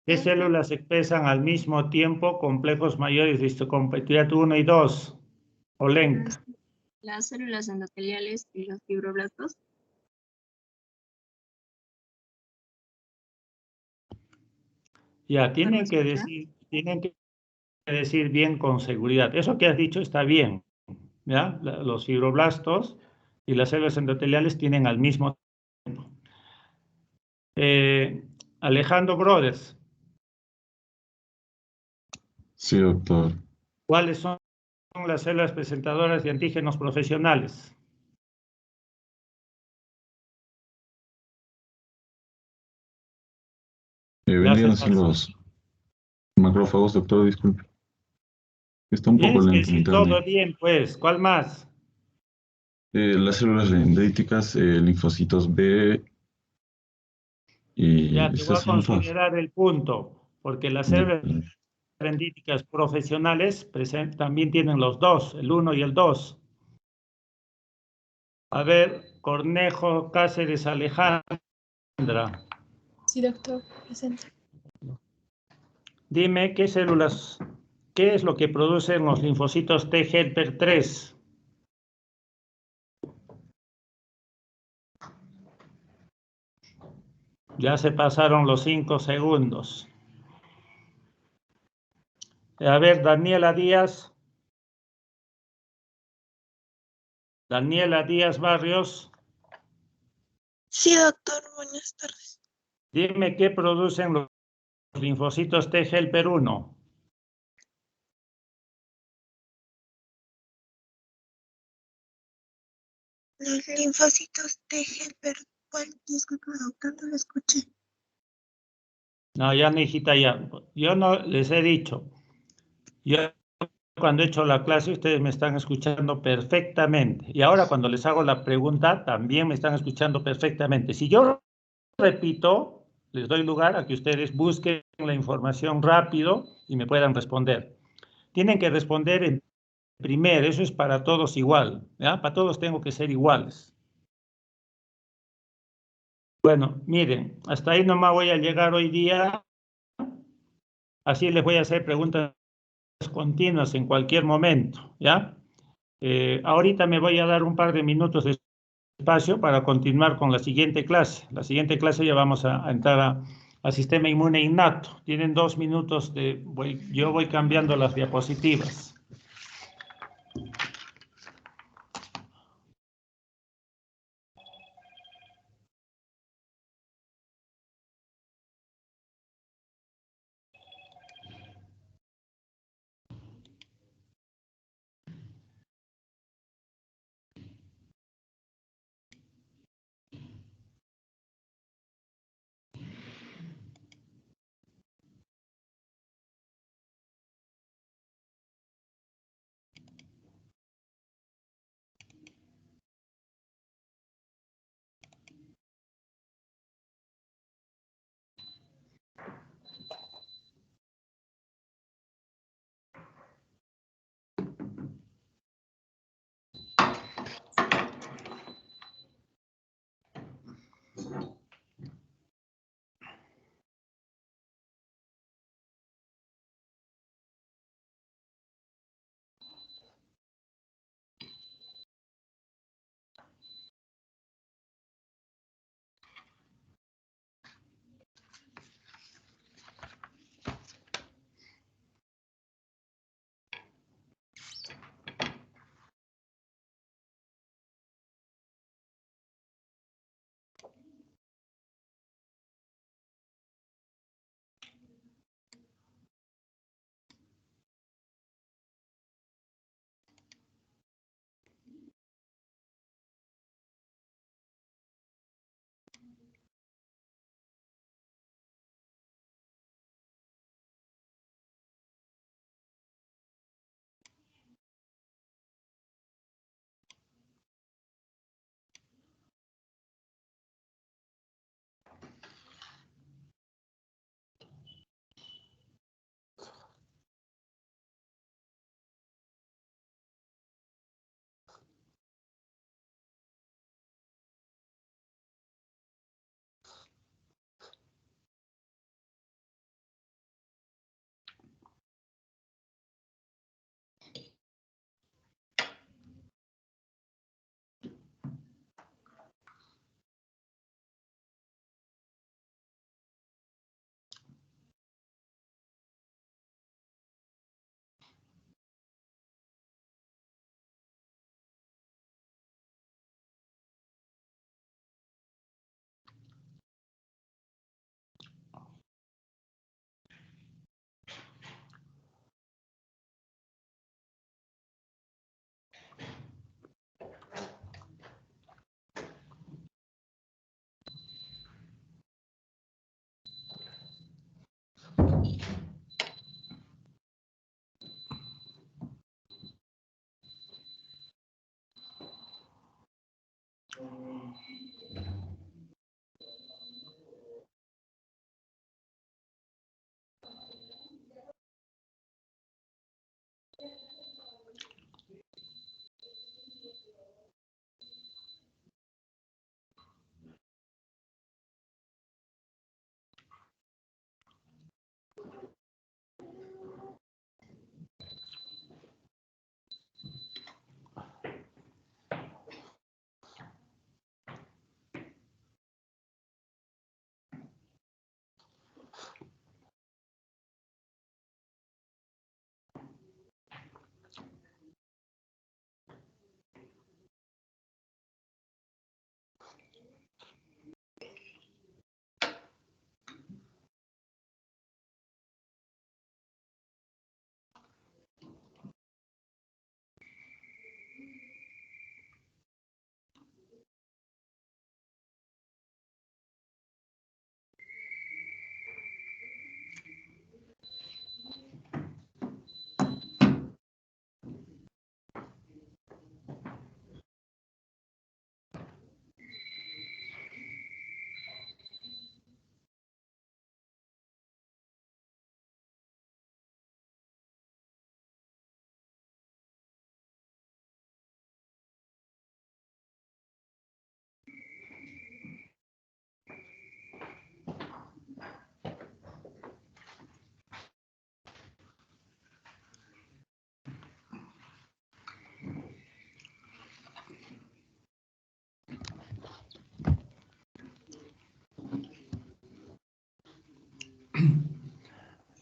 ¿Qué células expresan al mismo tiempo complejos mayores de histocompatibilidad 1 y 2? Olenka. Las células endoteliales y los fibroblastos. Ya, tienen que ¿Farmacéutica? decir bien con seguridad. Eso que has dicho está bien, ¿ya? Los fibroblastos y las células endoteliales tienen al mismo tiempo. Alejandro Brothers, Sí, doctor. ¿cuáles son las células presentadoras de antígenos profesionales? Ya se Vendrían a ser pasó. los macrófagos, doctor, disculpe. Está un poco Tienes que lento el decir todo internet. bien, pues. ¿Cuál más? Las células dendríticas, linfocitos B, Ya y te voy esas a serían todas. considerar el punto, porque las células Doctor. dendríticas profesionales también tienen los dos, el 1 y el 2. A ver, Cornejo Cáceres Alejandra, Sí, doctor, presente. dime qué células, qué es lo que producen los linfocitos T helper 3. Ya se pasaron los 5 segundos. A ver, Daniela Díaz Barrios, Sí, doctor, buenas tardes. dime qué producen los linfocitos T helper 1. Los linfocitos T helper, ¿cuál? Disculpe, doctor, no lo escuché. No, ya, mijita, ya. Yo no les he dicho. Yo cuando he hecho la clase, ustedes me están escuchando perfectamente. Y ahora cuando les hago la pregunta, también me están escuchando perfectamente. Si yo repito, les doy lugar a que ustedes busquen la información rápido y me puedan responder. Tienen que responder en primero, eso es para todos igual, ¿ya? Para todos tengo que ser iguales. Bueno, miren, hasta ahí nomás voy a llegar hoy día, así les voy a hacer preguntas continuas en cualquier momento, ¿ya? Ahorita me voy a dar un par de minutos de espacio para continuar con la siguiente clase. La siguiente clase ya vamos a entrar al sistema inmune innato. Tienen 2 minutos yo voy cambiando las diapositivas.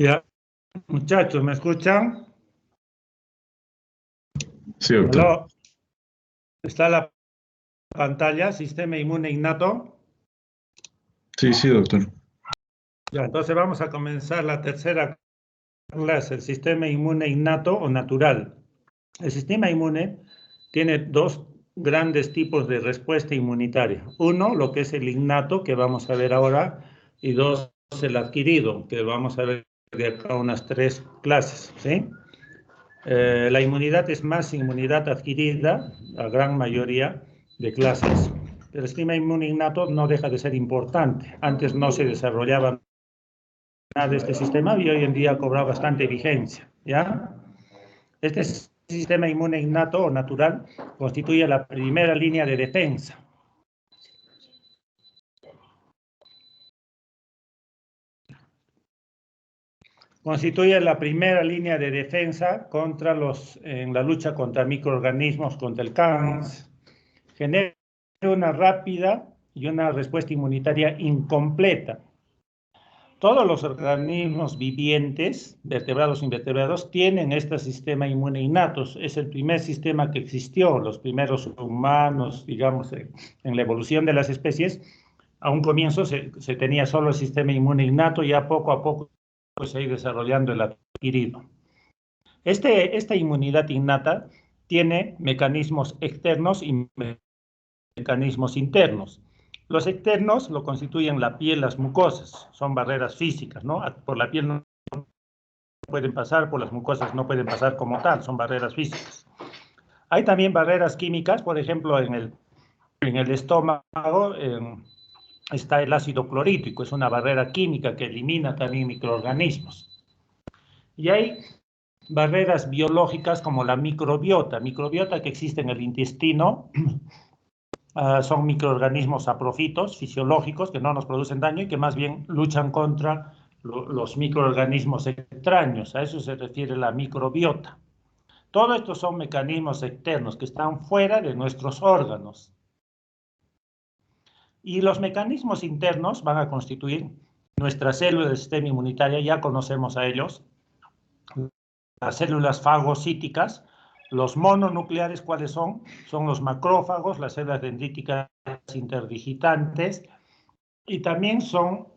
Ya, muchachos, ¿me escuchan? Sí, doctor. ¿Aló? ¿Está la pantalla? Sistema inmune innato. Sí, sí, doctor. Ya, entonces vamos a comenzar la tercera clase, el sistema inmune innato o natural. El sistema inmune tiene dos grandes tipos de respuesta inmunitaria. Uno, lo que es el innato, que vamos a ver ahora, y dos, el adquirido, que vamos a ver de acá unas 3 clases, ¿sí? La inmunidad es más inmunidad adquirida, la gran mayoría de clases. El sistema inmune innato no deja de ser importante. Antes no se desarrollaba nada de este sistema y hoy en día cobra bastante vigencia, ¿ya? Este sistema inmune innato o natural constituye la primera línea de defensa. Constituye la primera línea de defensa en la lucha contra microorganismos, contra el cáncer. Genera una rápida y una respuesta inmunitaria incompleta. Todos los organismos vivientes, vertebrados e invertebrados, tienen este sistema inmune innato. Es el primer sistema que existió, los primeros humanos, digamos, en la evolución de las especies. A un comienzo se tenía solo el sistema inmune innato, ya poco a poco se ha ido desarrollando el adquirido. Esta inmunidad innata tiene mecanismos externos y mecanismos internos. Los externos lo constituyen la piel, las mucosas, son barreras físicas, ¿no? Por la piel no pueden pasar, por las mucosas no pueden pasar como tal, son barreras físicas. Hay también barreras químicas, por ejemplo, en el estómago está el ácido clorhídrico, es una barrera química que elimina también microorganismos. Y hay barreras biológicas como la microbiota que existe en el intestino. Son microorganismos saprofitos, fisiológicos, que no nos producen daño y que más bien luchan contra los microorganismos extraños. A eso se refiere la microbiota. Todo esto son mecanismos externos que están fuera de nuestros órganos. Y los mecanismos internos van a constituir nuestras células del sistema inmunitario, ya conocemos a ellos. Las células fagocíticas. Los mononucleares, ¿cuáles son? Son los macrófagos, las células dendríticas interdigitantes, y también son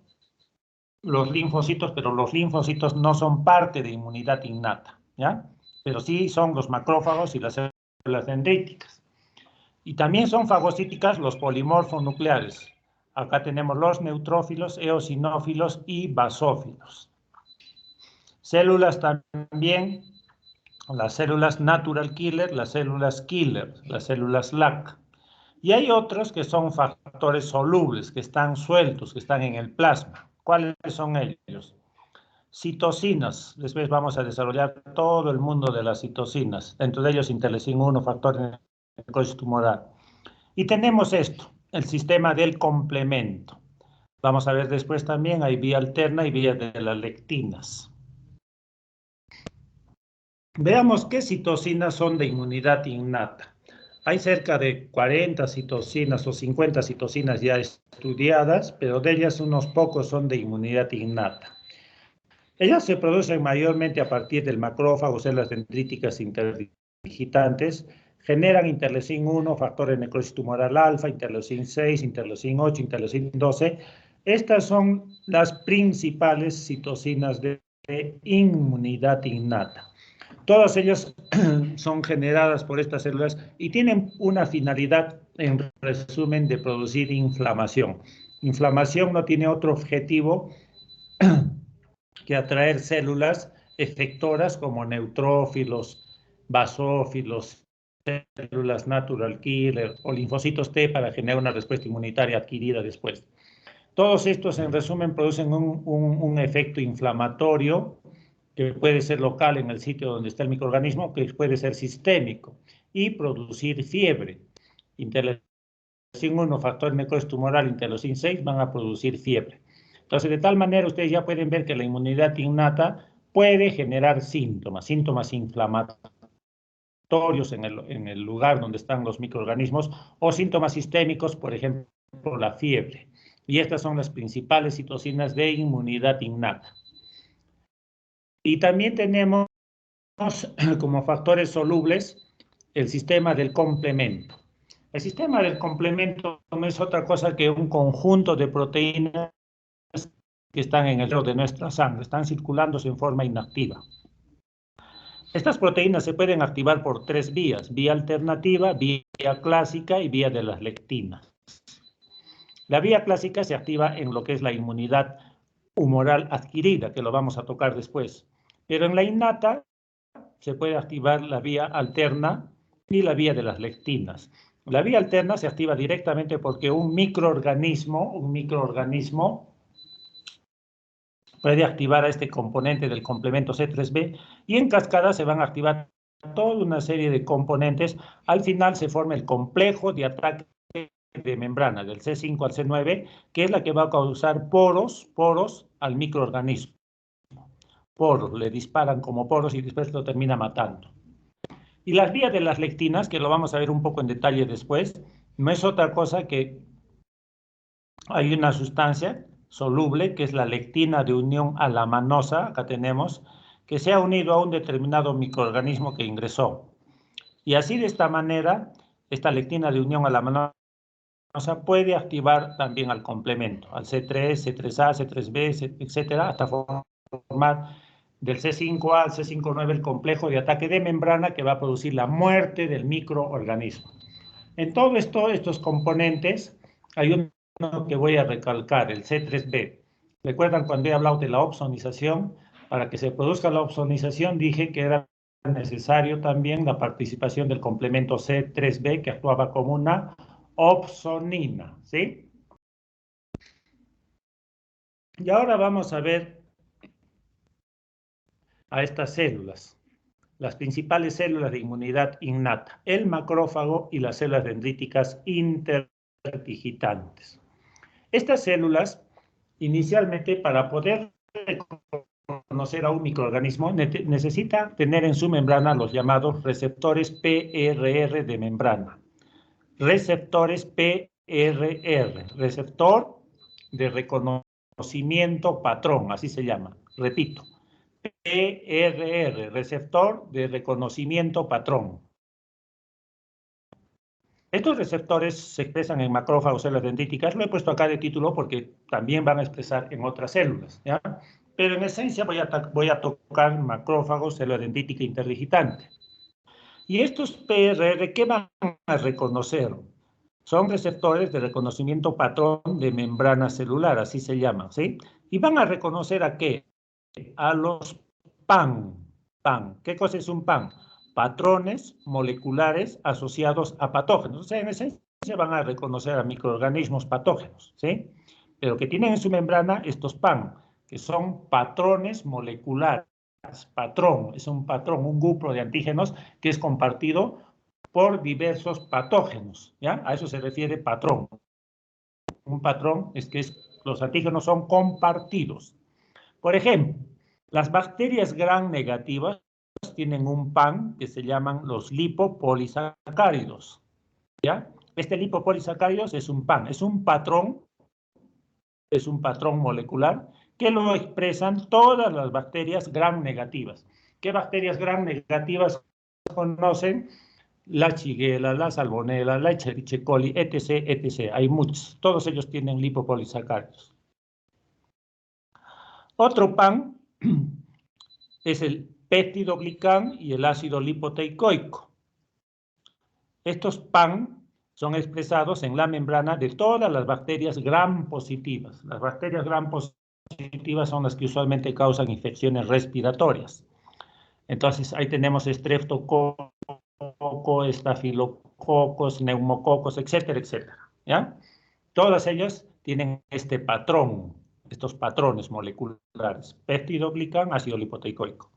los linfocitos, pero los linfocitos no son parte de inmunidad innata, ¿ya? Pero sí son los macrófagos y las células dendríticas. Y también son fagocíticas los polimorfonucleares. Acá tenemos los neutrófilos, eosinófilos y basófilos. Células también, las células natural killer, las células LAC. Y hay otros que son factores solubles, que están sueltos, que están en el plasma. ¿Cuáles son ellos? Citocinas. Después vamos a desarrollar todo el mundo de las citocinas. Dentro de ellos interleucina 1, factor de necrosis tumoral. Y tenemos esto, el sistema del complemento. Vamos a ver después también, hay vía alterna y vía de las lectinas. Veamos qué citocinas son de inmunidad innata. Hay cerca de 40 citocinas o 50 citocinas ya estudiadas, pero de ellas unos pocos son de inmunidad innata. Ellas se producen mayormente a partir del macrófago, células dendríticas interdigitantes, generan interleucina 1, factor de necrosis tumoral alfa, interleucina 6, interleucina 8, interleucina 12. Estas son las principales citocinas de inmunidad innata. Todas ellas son generadas por estas células y tienen una finalidad, en resumen, de producir inflamación. Inflamación no tiene otro objetivo que atraer células efectoras como neutrófilos, basófilos, células natural killer o linfocitos T para generar una respuesta inmunitaria adquirida después. Todos estos, en resumen, producen un efecto inflamatorio que puede ser local en el sitio donde está el microorganismo, que puede ser sistémico, y producir fiebre. Interleucina 1, factor de necrosis tumoral, interleucina 6 van a producir fiebre. Entonces, de tal manera, ustedes ya pueden ver que la inmunidad innata puede generar síntomas inflamatorios en el lugar donde están los microorganismos, o síntomas sistémicos, por ejemplo, la fiebre. Y estas son las principales citocinas de inmunidad innata. Y también tenemos como factores solubles el sistema del complemento. El sistema del complemento no es otra cosa que un conjunto de proteínas que están en el suelo de nuestra sangre, están circulándose en forma inactiva. Estas proteínas se pueden activar por tres vías: vía alternativa, vía clásica y vía de las lectinas. La vía clásica se activa en lo que es la inmunidad humoral adquirida, que lo vamos a tocar después. Pero en la innata se puede activar la vía alterna y la vía de las lectinas. La vía alterna se activa directamente porque un microorganismo puede activar a este componente del complemento C3b y en cascada se van a activar toda una serie de componentes. Al final se forma el complejo de ataque de membrana del C5 al C9, que es la que va a causar poros al microorganismo. Poros, le disparan como poros y después lo termina matando. Y las vías de las lectinas, que lo vamos a ver un poco en detalle después, no es otra cosa que hay una sustancia soluble, que es la lectina de unión a la manosa, acá tenemos, que se ha unido a un determinado microorganismo que ingresó. Y así de esta manera, esta lectina de unión a la manosa puede activar también al complemento, al C3, C3A, C3B, etcétera, hasta formar del C5A al C5-9 el complejo de ataque de membrana que va a producir la muerte del microorganismo. En todo esto, estos componentes, hay uno que voy a recalcar, el C3b. ¿Recuerdan cuando he hablado de la opsonización? Para que se produzca la opsonización dije que era necesario también la participación del complemento C3b que actuaba como una opsonina, ¿sí? Y ahora vamos a ver a estas células, las principales células de inmunidad innata, el macrófago y las células dendríticas interdigitantes. Estas células, inicialmente, para poder reconocer a un microorganismo, necesita tener en su membrana los llamados receptores PRR de membrana. Receptores PRR, receptor de reconocimiento patrón, así se llama. Repito, PRR, receptor de reconocimiento patrón. Estos receptores se expresan en macrófagos, células dendríticas. Lo he puesto acá de título porque también van a expresar en otras células, ¿ya? Pero en esencia voy a tocar macrófagos, célula dendrítica interdigitante. Y estos PRR, ¿qué van a reconocer? Son receptores de reconocimiento patrón de membrana celular, así se llaman, ¿sí? Y van a reconocer ¿a qué? A los PAN. ¿Qué cosa es un PAN? Patrones moleculares asociados a patógenos. O sea, en esencia van a reconocer a microorganismos patógenos, ¿sí? Pero que tienen en su membrana estos PAN, que son patrones moleculares. Patrón, es un patrón, un grupo de antígenos que es compartido por diversos patógenos, ¿ya? A eso se refiere patrón. Un patrón es que los antígenos son compartidos. Por ejemplo, las bacterias gram negativas tienen un PAN que se llaman los lipopolisacáridos, ¿ya? Este lipopolisacáridos es un PAN, es un patrón molecular que lo expresan todas las bacterias gram negativas. ¿Qué bacterias gram negativas conocen? La Shigella, la Salmonella, la Escherichia coli, etc., etc. Hay muchos. Todos ellos tienen lipopolisacáridos. Otro PAN es el peptidoglicán y el ácido lipoteicoico. Estos PAN son expresados en la membrana de todas las bacterias gram positivas. Las bacterias gram positivas son las que usualmente causan infecciones respiratorias. Entonces, ahí tenemos estreptococo, estafilococos, neumococos, etcétera, etcétera, ¿ya? Todas ellas tienen este patrón, estos patrones moleculares, peptidoglicán, ácido lipoteicoico.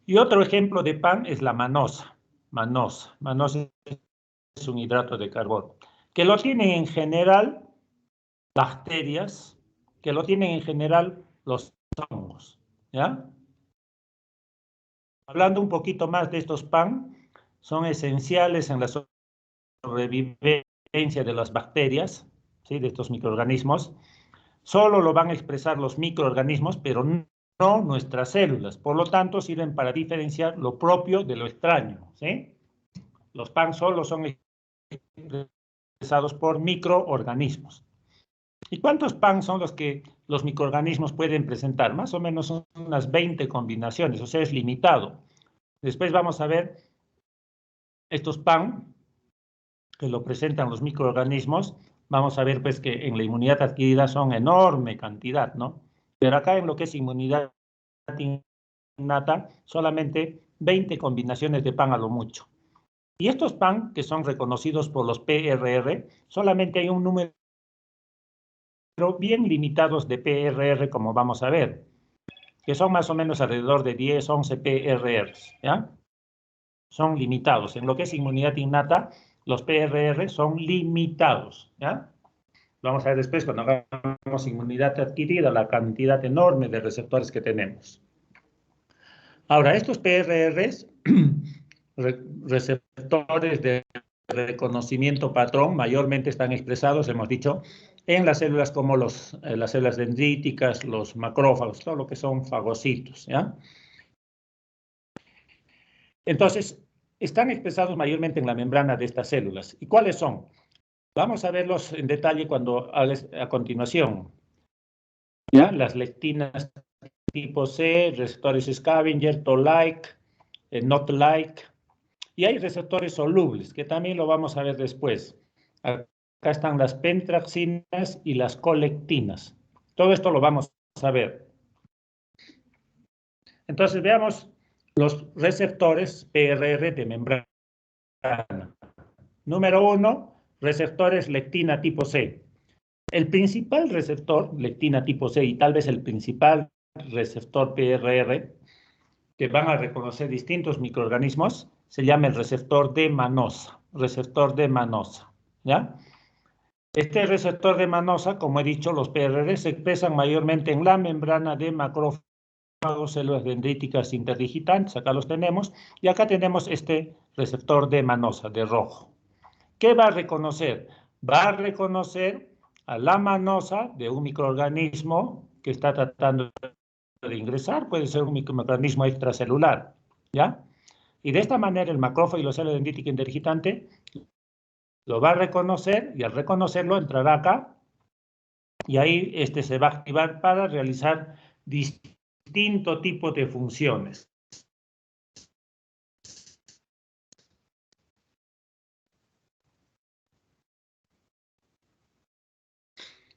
Y otro ejemplo de PAN es la manosa. Manosa es un hidrato de carbono, que lo tienen en general bacterias, que lo tienen en general los hongos, ¿ya? Hablando un poquito más de estos PAN, son esenciales en la sobrevivencia de las bacterias, ¿sí? De estos microorganismos. Solo lo van a expresar los microorganismos, pero no nuestras células. Por lo tanto, sirven para diferenciar lo propio de lo extraño, ¿sí? Los PAN solo son expresados por microorganismos. ¿Y cuántos PAN son los que los microorganismos pueden presentar? Más o menos son unas 20 combinaciones, o sea, es limitado. Después vamos a ver estos PAN que lo presentan los microorganismos. Vamos a ver pues que en la inmunidad adquirida son enorme cantidad, ¿no? Pero acá en lo que es inmunidad innata, solamente 20 combinaciones de PAN a lo mucho. Y estos PAN, que son reconocidos por los PRR, solamente hay un número bien limitados de PRR, como vamos a ver, que son más o menos alrededor de 10, 11 PRRs, ¿ya? Son limitados. En lo que es inmunidad innata, los PRR son limitados, ¿ya? Vamos a ver después, cuando hagamos inmunidad adquirida, la cantidad enorme de receptores que tenemos. Ahora, estos PRRs, receptores de reconocimiento patrón, mayormente están expresados, hemos dicho, en las células como las células dendríticas, los macrófagos, todo lo que son fagocitos, ¿ya? Entonces, están expresados mayormente en la membrana de estas células. ¿Y cuáles son? Vamos a verlos en detalle a continuación. ¿Ya? Las lectinas tipo C, receptores scavenger, Toll-like, Not-like. Y hay receptores solubles, que también lo vamos a ver después. Acá están las pentraxinas y las colectinas. Todo esto lo vamos a ver. Entonces, veamos los receptores PRR de membrana. Número 1, receptores lectina tipo C. El principal receptor, lectina tipo C, y tal vez el principal receptor PRR, que van a reconocer distintos microorganismos, se llama el receptor de Manosa. Receptor de Manosa, ¿ya? Este receptor de Manosa, como he dicho, los PRR se expresan mayormente en la membrana de macrófagos, células dendríticas interdigitantes, acá los tenemos, y acá tenemos este receptor de Manosa, de rojo. ¿Qué va a reconocer? Va a reconocer a la manosa de un microorganismo que está tratando de ingresar, puede ser un microorganismo extracelular, ¿ya? Y de esta manera el macrófago y la célula dendrítica interdigitante lo va a reconocer, y al reconocerlo entrará acá, y ahí se va a activar para realizar distinto tipo de funciones.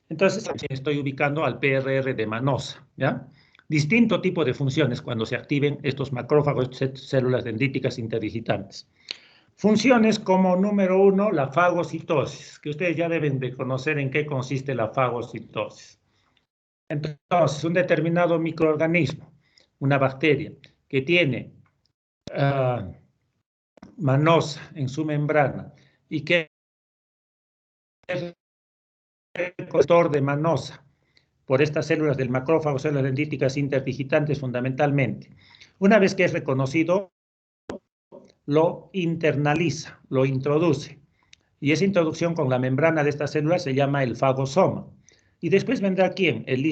Entonces, estoy ubicando al PRR de Manosa, ¿ya? Distinto tipo de funciones cuando se activen estos macrófagos, células dendríticas interdigitantes. Funciones como número 1, la fagocitosis, que ustedes ya deben de conocer en qué consiste la fagocitosis. Entonces, un determinado microorganismo, una bacteria, que tiene manosa en su membrana y que es receptor de manosa por estas células del macrófago, células dendríticas interdigitantes fundamentalmente. Una vez que es reconocido, lo internaliza, lo introduce. Y esa introducción con la membrana de estas células se llama el fagosoma. Y después vendrá ¿quién? El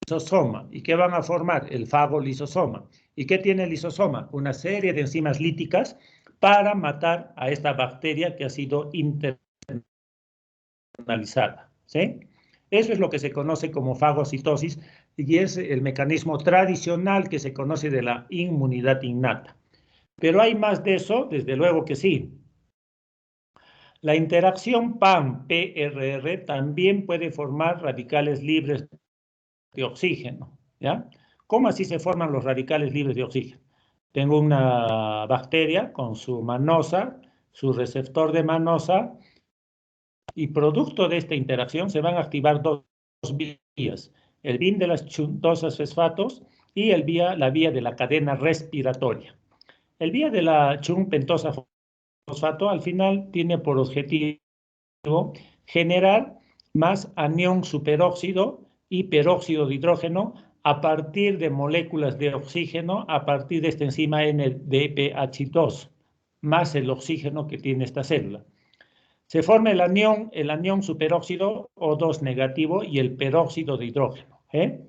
lisosoma. ¿Y qué van a formar? El fagolisosoma. ¿Y qué tiene el lisosoma? Una serie de enzimas líticas para matar a esta bacteria que ha sido internalizada, ¿sí? Eso es lo que se conoce como fagocitosis y es el mecanismo tradicional que se conoce de la inmunidad innata. Pero hay más de eso, desde luego que sí. La interacción PAN-PRR también puede formar radicales libres de oxígeno, ¿ya? ¿Cómo así se forman los radicales libres de oxígeno? Tengo una bacteria con su manosa, su receptor de manosa, y producto de esta interacción se van a activar dos vías, el BIN de las chuntosas fosfatos y la vía de la cadena respiratoria. El vía de la chun-pentosa fosfato al final tiene por objetivo generar más anión superóxido y peróxido de hidrógeno a partir de moléculas de oxígeno, a partir de esta enzima NDPH2, más el oxígeno que tiene esta célula. Se forma el anión superóxido O2 negativo y el peróxido de hidrógeno, ¿eh?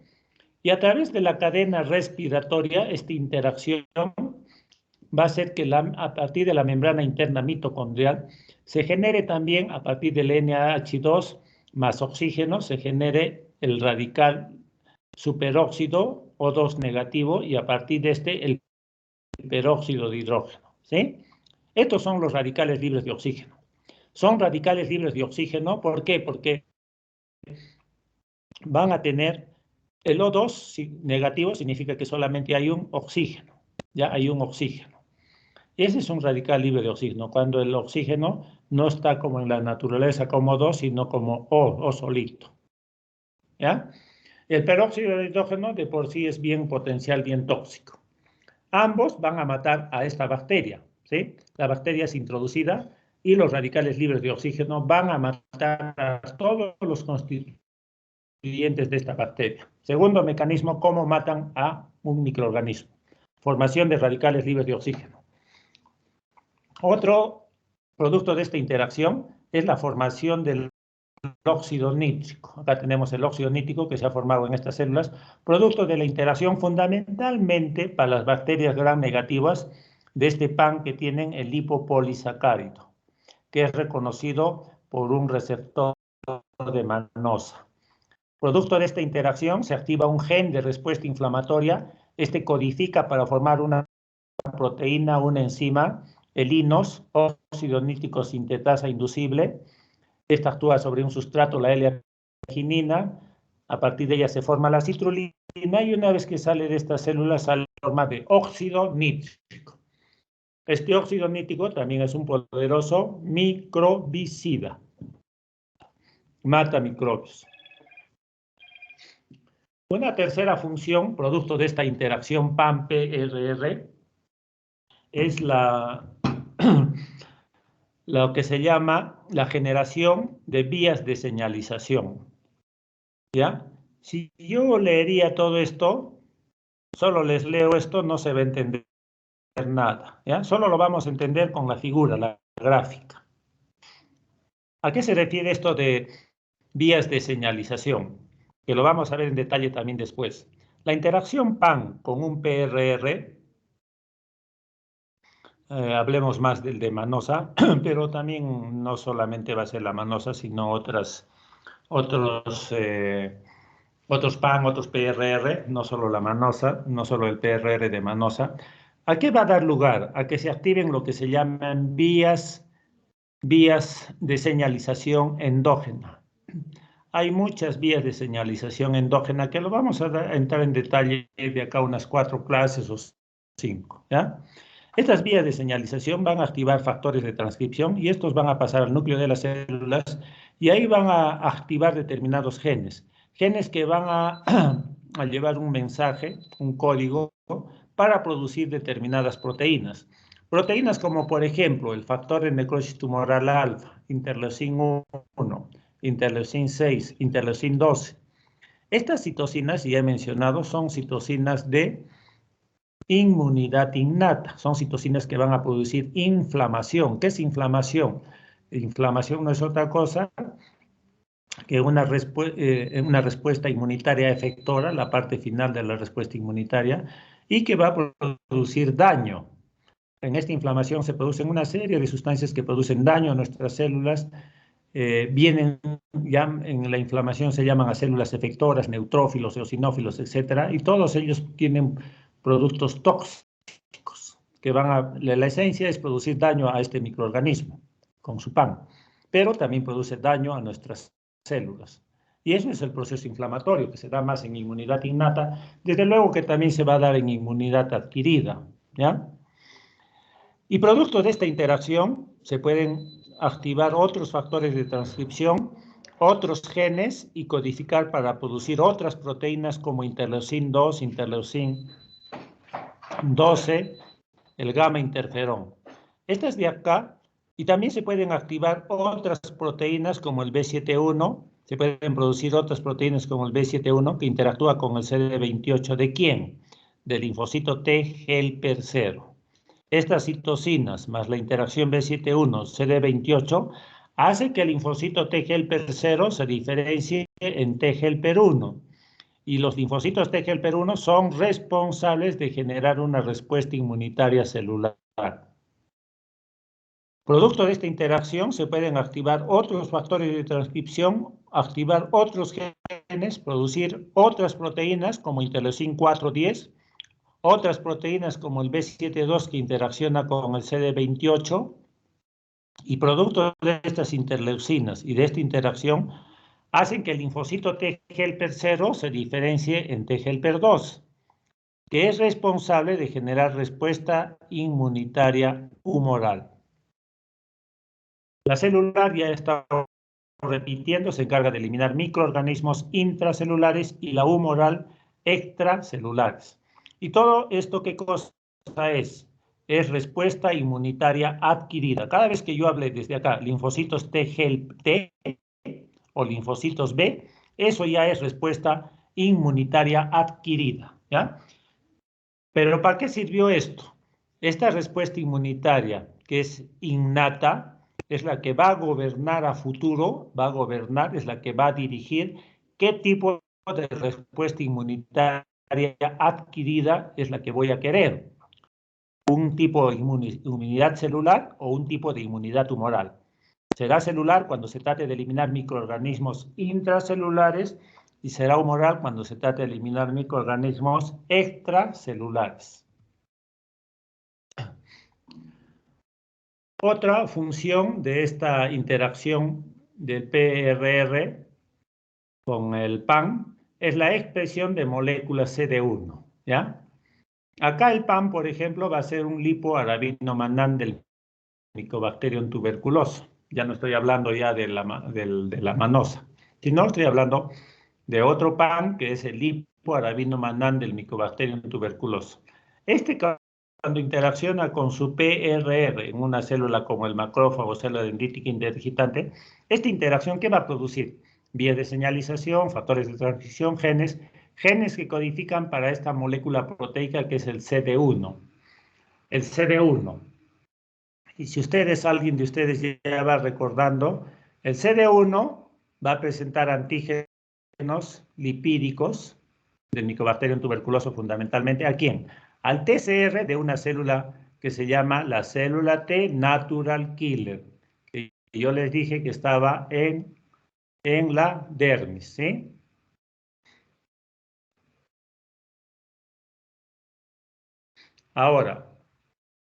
Y a través de la cadena respiratoria, esta interacción va a hacer que a partir de la membrana interna mitocondrial se genere también, a partir del NH2 más oxígeno, se genere el radical superóxido O2 negativo y a partir de este el peróxido de hidrógeno. ¿Sí? Estos son los radicales libres de oxígeno. Son radicales libres de oxígeno, ¿por qué? Porque van a tener el O2 negativo, significa que solamente hay un oxígeno, ya hay un oxígeno. Ese es un radical libre de oxígeno, cuando el oxígeno no está como en la naturaleza como 2, sino como O solito. ¿Ya? El peróxido de hidrógeno de por sí es bien potencial, bien tóxico. Ambos van a matar a esta bacteria, ¿sí? La bacteria es introducida y los radicales libres de oxígeno van a matar a todos los constituyentes de esta bacteria. Segundo mecanismo, cómo matan a un microorganismo. Formación de radicales libres de oxígeno. Otro producto de esta interacción es la formación del óxido nítrico. Acá tenemos el óxido nítrico que se ha formado en estas células, producto de la interacción fundamentalmente para las bacterias gram negativas de este PAN que tienen el lipopolisacárido, que es reconocido por un receptor de manosa. Producto de esta interacción se activa un gen de respuesta inflamatoria. Este codifica para formar una proteína, una enzima, el INOS, óxido nítrico sintetasa inducible. Esta actúa sobre un sustrato, la L-arginina. A partir de ella se forma la citrulina y una vez que sale de esta célula sale en forma de óxido nítrico. Este óxido nítrico también es un poderoso microbicida. Mata microbios. Una tercera función, producto de esta interacción PAN-PRR, es lo que se llama la generación de vías de señalización. ¿Ya? Si yo leería todo esto, solo les leo esto, no se va a entender nada. ¿Ya? Solo lo vamos a entender con la figura, la gráfica. ¿A qué se refiere esto de vías de señalización? Que lo vamos a ver en detalle también después. La interacción PAN con un PRR, hablemos más del de manosa, pero también no solamente va a ser la manosa, sino otros PAN, otros PRR, no solo la manosa, no solo el PRR de manosa. ¿A qué va a dar lugar? A que se activen lo que se llaman vías de señalización endógena. Hay muchas vías de señalización endógena que lo vamos a entrar en detalle de acá unas 4 clases o 5. ¿Ya? Estas vías de señalización van a activar factores de transcripción y estos van a pasar al núcleo de las células y ahí van a activar determinados genes. Genes que van a llevar un mensaje, un código, para producir determinadas proteínas. Proteínas como, por ejemplo, el factor de necrosis tumoral alfa, interleucin 1, interleucin 6, interleucin 12. Estas citocinas, ya he mencionado, son citocinas de inmunidad innata. Son citocinas que van a producir inflamación. ¿Qué es inflamación? Inflamación no es otra cosa que una respuesta inmunitaria efectora, la parte final de la respuesta inmunitaria, y que va a producir daño. En esta inflamación se producen una serie de sustancias que producen daño a nuestras células. Vienen ya en la inflamación, se llaman a células efectoras, neutrófilos, eosinófilos, etcétera, y todos ellos tienen productos tóxicos que la esencia es producir daño a este microorganismo con su PAN, pero también produce daño a nuestras células. Y eso es el proceso inflamatorio que se da más en inmunidad innata, desde luego que también se va a dar en inmunidad adquirida, ¿ya? Y producto de esta interacción se pueden activar otros factores de transcripción, otros genes y codificar para producir otras proteínas como interleucin 2, interleucin 12, el gamma interferón. Estas de acá, y también se pueden activar otras proteínas como el B7-1, se pueden producir otras proteínas como el B7-1 que interactúa con el CD28. ¿De quién? Del linfocito T helper 0. Estas citocinas más la interacción B7-1-CD28 hace que el linfocito T helper 0 se diferencie en T helper 1. y los linfocitos T helper 1 son responsables de generar una respuesta inmunitaria celular. Producto de esta interacción se pueden activar otros factores de transcripción, activar otros genes, producir otras proteínas como interleucin 4-10, otras proteínas como el B7-2 que interacciona con el CD28, y producto de estas interleucinas y de esta interacción hacen que el linfocito T helper 0 se diferencie en T helper 2, que es responsable de generar respuesta inmunitaria humoral. La celular, ya está repitiendo, se encarga de eliminar microorganismos intracelulares y la humoral extracelulares. Y todo esto, ¿qué cosa es? Es respuesta inmunitaria adquirida. Cada vez que yo hable desde acá, linfocitos T helper T o linfocitos B, eso ya es respuesta inmunitaria adquirida, ¿ya? Pero ¿para qué sirvió esto? Esta respuesta inmunitaria, que es innata, es la que va a gobernar a futuro, va a gobernar, es la que va a dirigir qué tipo de respuesta inmunitaria adquirida es la que voy a querer. Un tipo de inmunidad celular o un tipo de inmunidad tumoral. Será celular cuando se trate de eliminar microorganismos intracelulares y será humoral cuando se trate de eliminar microorganismos extracelulares. Otra función de esta interacción del PRR con el PAN es la expresión de moléculas CD1, ¿ya? Acá el PAN, por ejemplo, va a ser un lipoarabinomannan del Mycobacterium tuberculoso. Ya no estoy hablando ya de la manosa, sino estoy hablando de otro PAN que es el lipoarabinomannan del Mycobacterium tuberculoso. Cuando interacciona con su PRR en una célula como el macrófago, célula dendrítica interdigitante, esta interacción, ¿qué va a producir? Vías de señalización, factores de transcripción, genes que codifican para esta molécula proteica que es el CD1. El CD1. Y si alguien de ustedes ya va recordando, el CD1 va a presentar antígenos lipídicos del Mycobacterium tuberculoso fundamentalmente. ¿A quién? Al TCR de una célula que se llama la célula T natural killer, que yo les dije que estaba en la dermis, ¿sí? Ahora,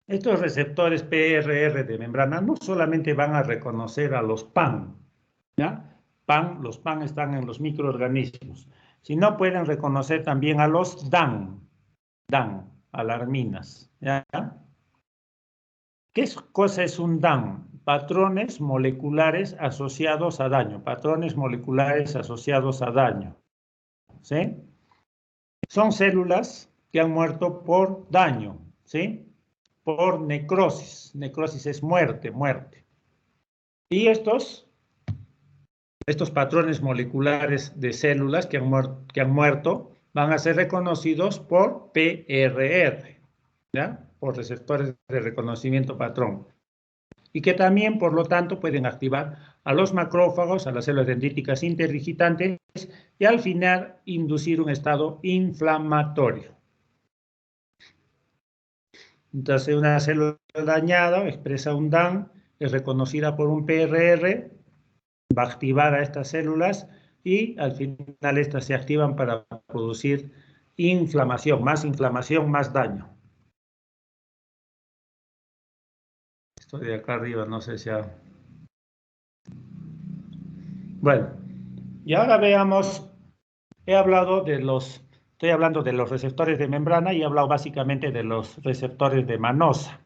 estos receptores PRR de membrana no solamente van a reconocer a los PAN, ¿ya? Los PAN están en los microorganismos, sino pueden reconocer también a los DAN, alarminas, ¿ya? ¿Qué cosa es un DAN? Patrones moleculares asociados a daño, ¿sí? Son células que han muerto por daño, ¿sí? Por necrosis. Necrosis es muerte. Y estos patrones moleculares de células que han muerto van a ser reconocidos por PRR, ¿ya? Por receptores de reconocimiento patrón. Y que también, por lo tanto, pueden activar a los macrófagos, a las células dendríticas interdigitantes y al final inducir un estado inflamatorio. Entonces, una célula dañada expresa un DAN, es reconocida por un PRR, va a activar a estas células y al final estas se activan para producir inflamación, más daño. Esto de acá arriba, no sé si ha... Bueno, y ahora veamos, estoy hablando de los receptores de membrana y he hablado básicamente de los receptores de manosa.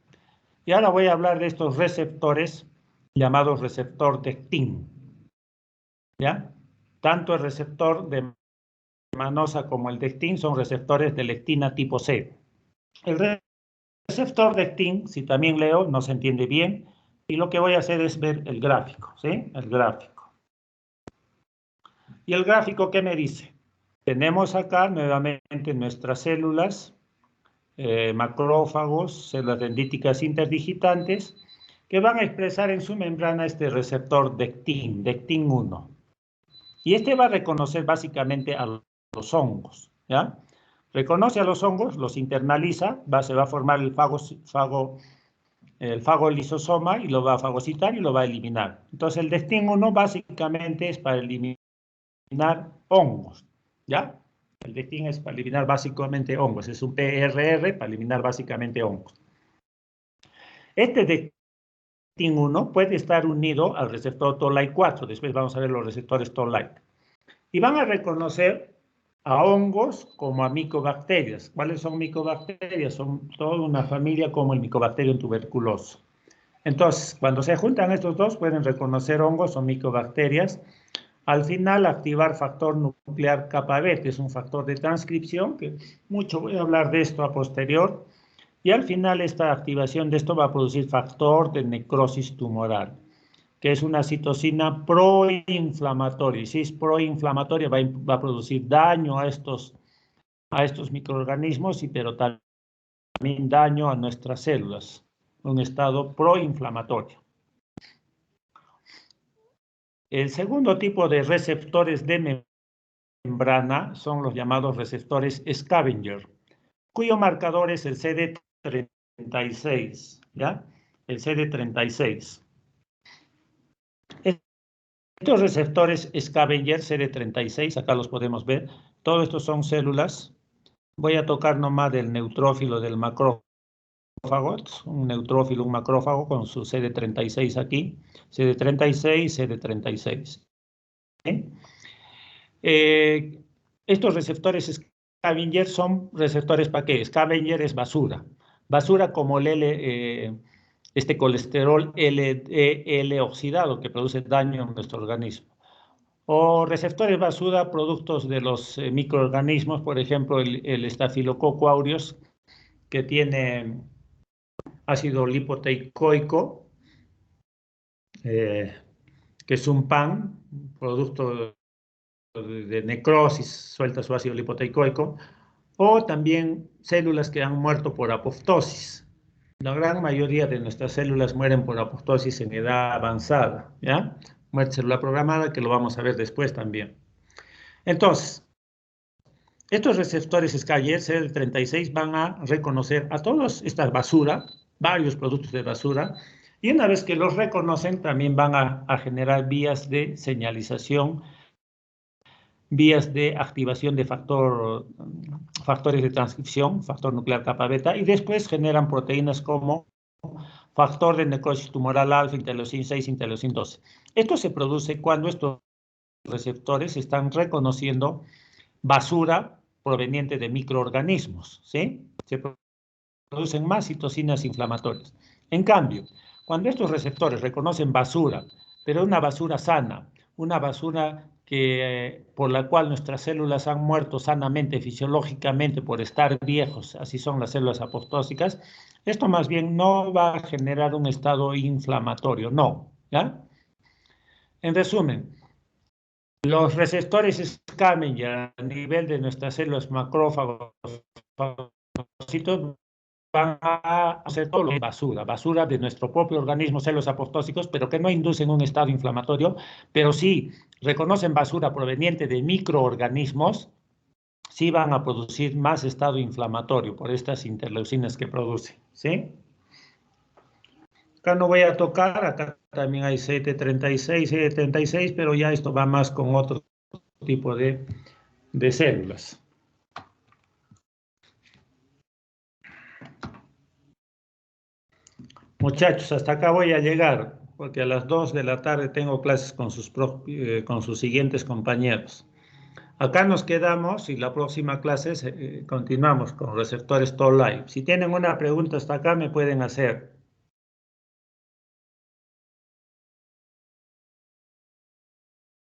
Y ahora voy a hablar de estos receptores llamados receptor Dectin, ¿ya? Tanto el receptor de manosa como el Dectin son receptores de lectina tipo C. El receptor Dectin, si también leo, no se entiende bien, y lo que voy a hacer es ver el gráfico, ¿sí? El gráfico. ¿Y el gráfico qué me dice? Tenemos acá nuevamente nuestras células, macrófagos, células dendríticas interdigitantes, que van a expresar en su membrana este receptor Dectin 1. Y este va a reconocer básicamente a los hongos, ¿ya? Reconoce a los hongos, los internaliza, se va a formar el lisosoma y lo va a fagocitar y lo va a eliminar. Entonces el Destin 1 básicamente es para eliminar hongos, ¿ya? El Destin es para eliminar básicamente hongos, es un PRR para eliminar básicamente hongos. Este Destin 1 puede estar unido al receptor Toll-like 4, después vamos a ver los receptores Toll-like. Y van a reconocer a hongos como a micobacterias. ¿Cuáles son micobacterias? Son toda una familia como el Mycobacterium tuberculoso. Entonces, cuando se juntan estos dos, pueden reconocer hongos o micobacterias. Al final, activar factor nuclear kappa B, que es un factor de transcripción, que mucho voy a hablar de esto a posterior. Y al final, esta activación de esto va a producir factor de necrosis tumoral, que es una citocina proinflamatoria. Y si es proinflamatoria, va a producir daño a estos microorganismos, pero también daño a nuestras células, un estado proinflamatorio. El segundo tipo de receptores de membrana son los llamados receptores scavenger, cuyo marcador es el CD36, ¿ya? El CD36. Estos receptores scavenger CD36, acá los podemos ver, todos estos son células. Voy a tocar nomás del neutrófilo del macrófago, un neutrófilo, un macrófago con su CD36 aquí, CD36, CD36. Estos receptores scavenger son receptores ¿para qué? Scavenger es basura. Basura como este colesterol LDL oxidado que produce daño en nuestro organismo. O receptores basura, productos de los microorganismos, por ejemplo, el Staphylococcus aureus, que tiene ácido lipoteicoico, que es un PAN, producto de necrosis, suelta su ácido lipoteicoico, o también células que han muerto por apoptosis. La gran mayoría de nuestras células mueren por apoptosis en edad avanzada, ¿ya? Muerte celular programada, que lo vamos a ver después también. Entonces, estos receptores scavenger CD36 van a reconocer a todas estas basura, varios productos de basura, y una vez que los reconocen, también van a generar vías de señalización, vías de activación de factores de transcripción, factor nuclear kappa beta, y después generan proteínas como factor de necrosis tumoral alfa, interleucin 6, interleucin 12. Esto se produce cuando estos receptores están reconociendo basura proveniente de microorganismos, ¿sí? Se producen más citocinas inflamatorias. En cambio, cuando estos receptores reconocen basura, pero una basura sana, una basura por la cual nuestras células han muerto sanamente, fisiológicamente, por estar viejos, así son las células apoptósicas, esto más bien no va a generar un estado inflamatorio, no, ¿ya? En resumen, los receptores scavenger a nivel de nuestras células macrófagos van a hacer todo lo que es basura de nuestro propio organismo, células apoptósicos, pero que no inducen un estado inflamatorio, pero sí reconocen basura proveniente de microorganismos, sí van a producir más estado inflamatorio por estas interleucinas que producen, ¿sí? Acá no voy a tocar, acá también hay CD36, pero ya esto va más con otro tipo de células. Muchachos, hasta acá voy a llegar, porque a las 2 de la tarde tengo clases con sus siguientes compañeros. Acá nos quedamos y la próxima clase continuamos con receptores Toll-like. Si tienen una pregunta hasta acá, me pueden hacer.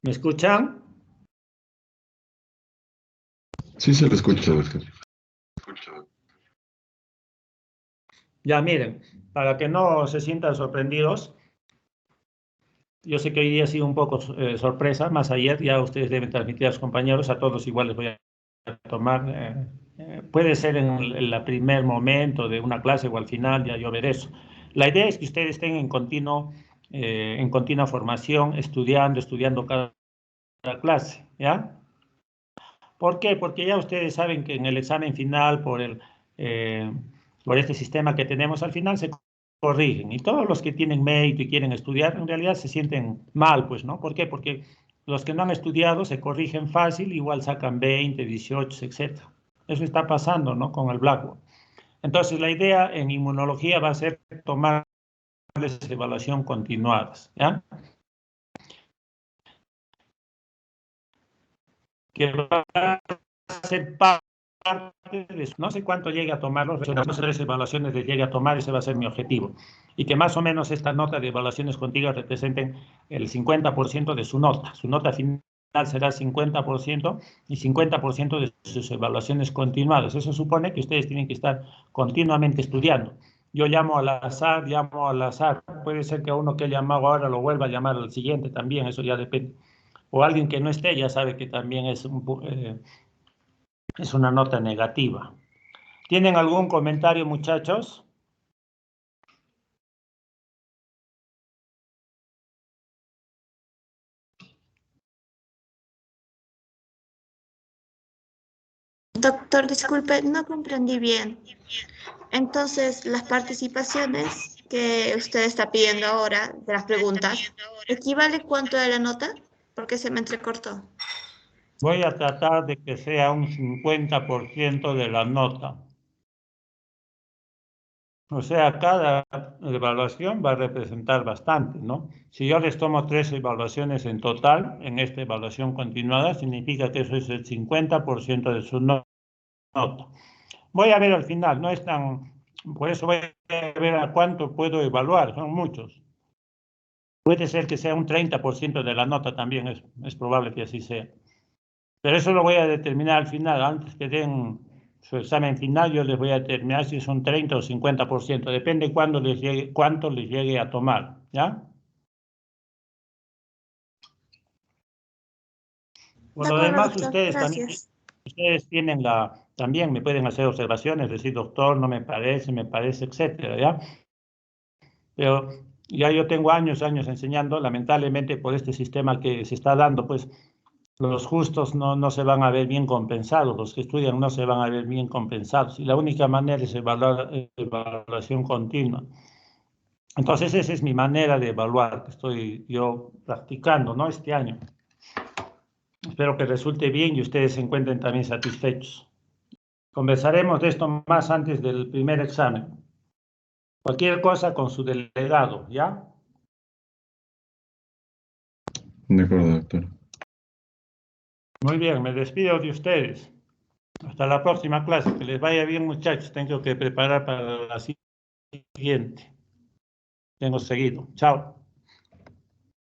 ¿Me escuchan? Sí, se lo escucha. Ya, miren, para que no se sientan sorprendidos, yo sé que hoy día ha sido un poco sorpresa, más ayer ya ustedes deben transmitir a sus compañeros, a todos igual les voy a tomar, puede ser en el primer momento de una clase o al final, ya yo veré eso. La idea es que ustedes estén en continua formación, estudiando cada clase, ¿ya? ¿Por qué? Porque ya ustedes saben que en el examen final, por este sistema que tenemos al final, se corrigen. Y todos los que tienen mérito y quieren estudiar, en realidad se sienten mal, pues, ¿no? ¿Por qué? Porque los que no han estudiado se corrigen fácil, igual sacan 20, 18, etc. Eso está pasando, ¿no? Con el Blackboard. Entonces, la idea en inmunología va a ser tomarles evaluación continuadas, ¿ya? Que va a ser parte de eso. No sé cuánto llegue a tomar los 3 evaluaciones les llegue a tomar, ese va a ser mi objetivo. Y que más o menos esta nota de evaluaciones continuas representen el 50% de su nota. Su nota final será 50% y 50% de sus evaluaciones continuadas. Eso supone que ustedes tienen que estar continuamente estudiando. Yo llamo al azar. Puede ser que a uno que he llamado ahora lo vuelva a llamar al siguiente también, eso ya depende. O alguien que no esté ya sabe que también es una nota negativa. ¿Tienen algún comentario, muchachos? Doctor, disculpe, no comprendí bien. Entonces, las participaciones que usted está pidiendo ahora de las preguntas, ¿equivale cuánto de la nota? Porque se me entrecortó. Voy a tratar de que sea un 50% de la nota. O sea, cada evaluación va a representar bastante, ¿no? Si yo les tomo 3 evaluaciones en total, en esta evaluación continuada, significa que eso es el 50% de su nota. Voy a ver al final, no es tan... Por eso voy a ver a cuánto puedo evaluar, son muchos. Puede ser que sea un 30% de la nota también, es probable que así sea. Pero eso lo voy a determinar al final, antes que den su examen final, yo les voy a determinar si son 30 o 50%, depende cuánto les llegue a tomar, ¿ya? Por De lo acuerdo, demás, doctor. Gracias. ustedes tienen también me pueden hacer observaciones, decir, doctor, no me parece, etcétera, ¿ya? Pero ya yo tengo años enseñando, lamentablemente por este sistema que se está dando, pues los justos no se van a ver bien compensados, los que estudian no se van a ver bien compensados. Y la única manera es evaluación continua. Entonces esa es mi manera de evaluar, que estoy yo practicando, ¿no? Este año. Espero que resulte bien y ustedes se encuentren también satisfechos. Conversaremos de esto más antes del primer examen. Cualquier cosa con su delegado, ¿ya? De acuerdo, doctor. Muy bien, me despido de ustedes. Hasta la próxima clase. Que les vaya bien, muchachos. Tengo que preparar para la siguiente. Tengo seguido. Chao.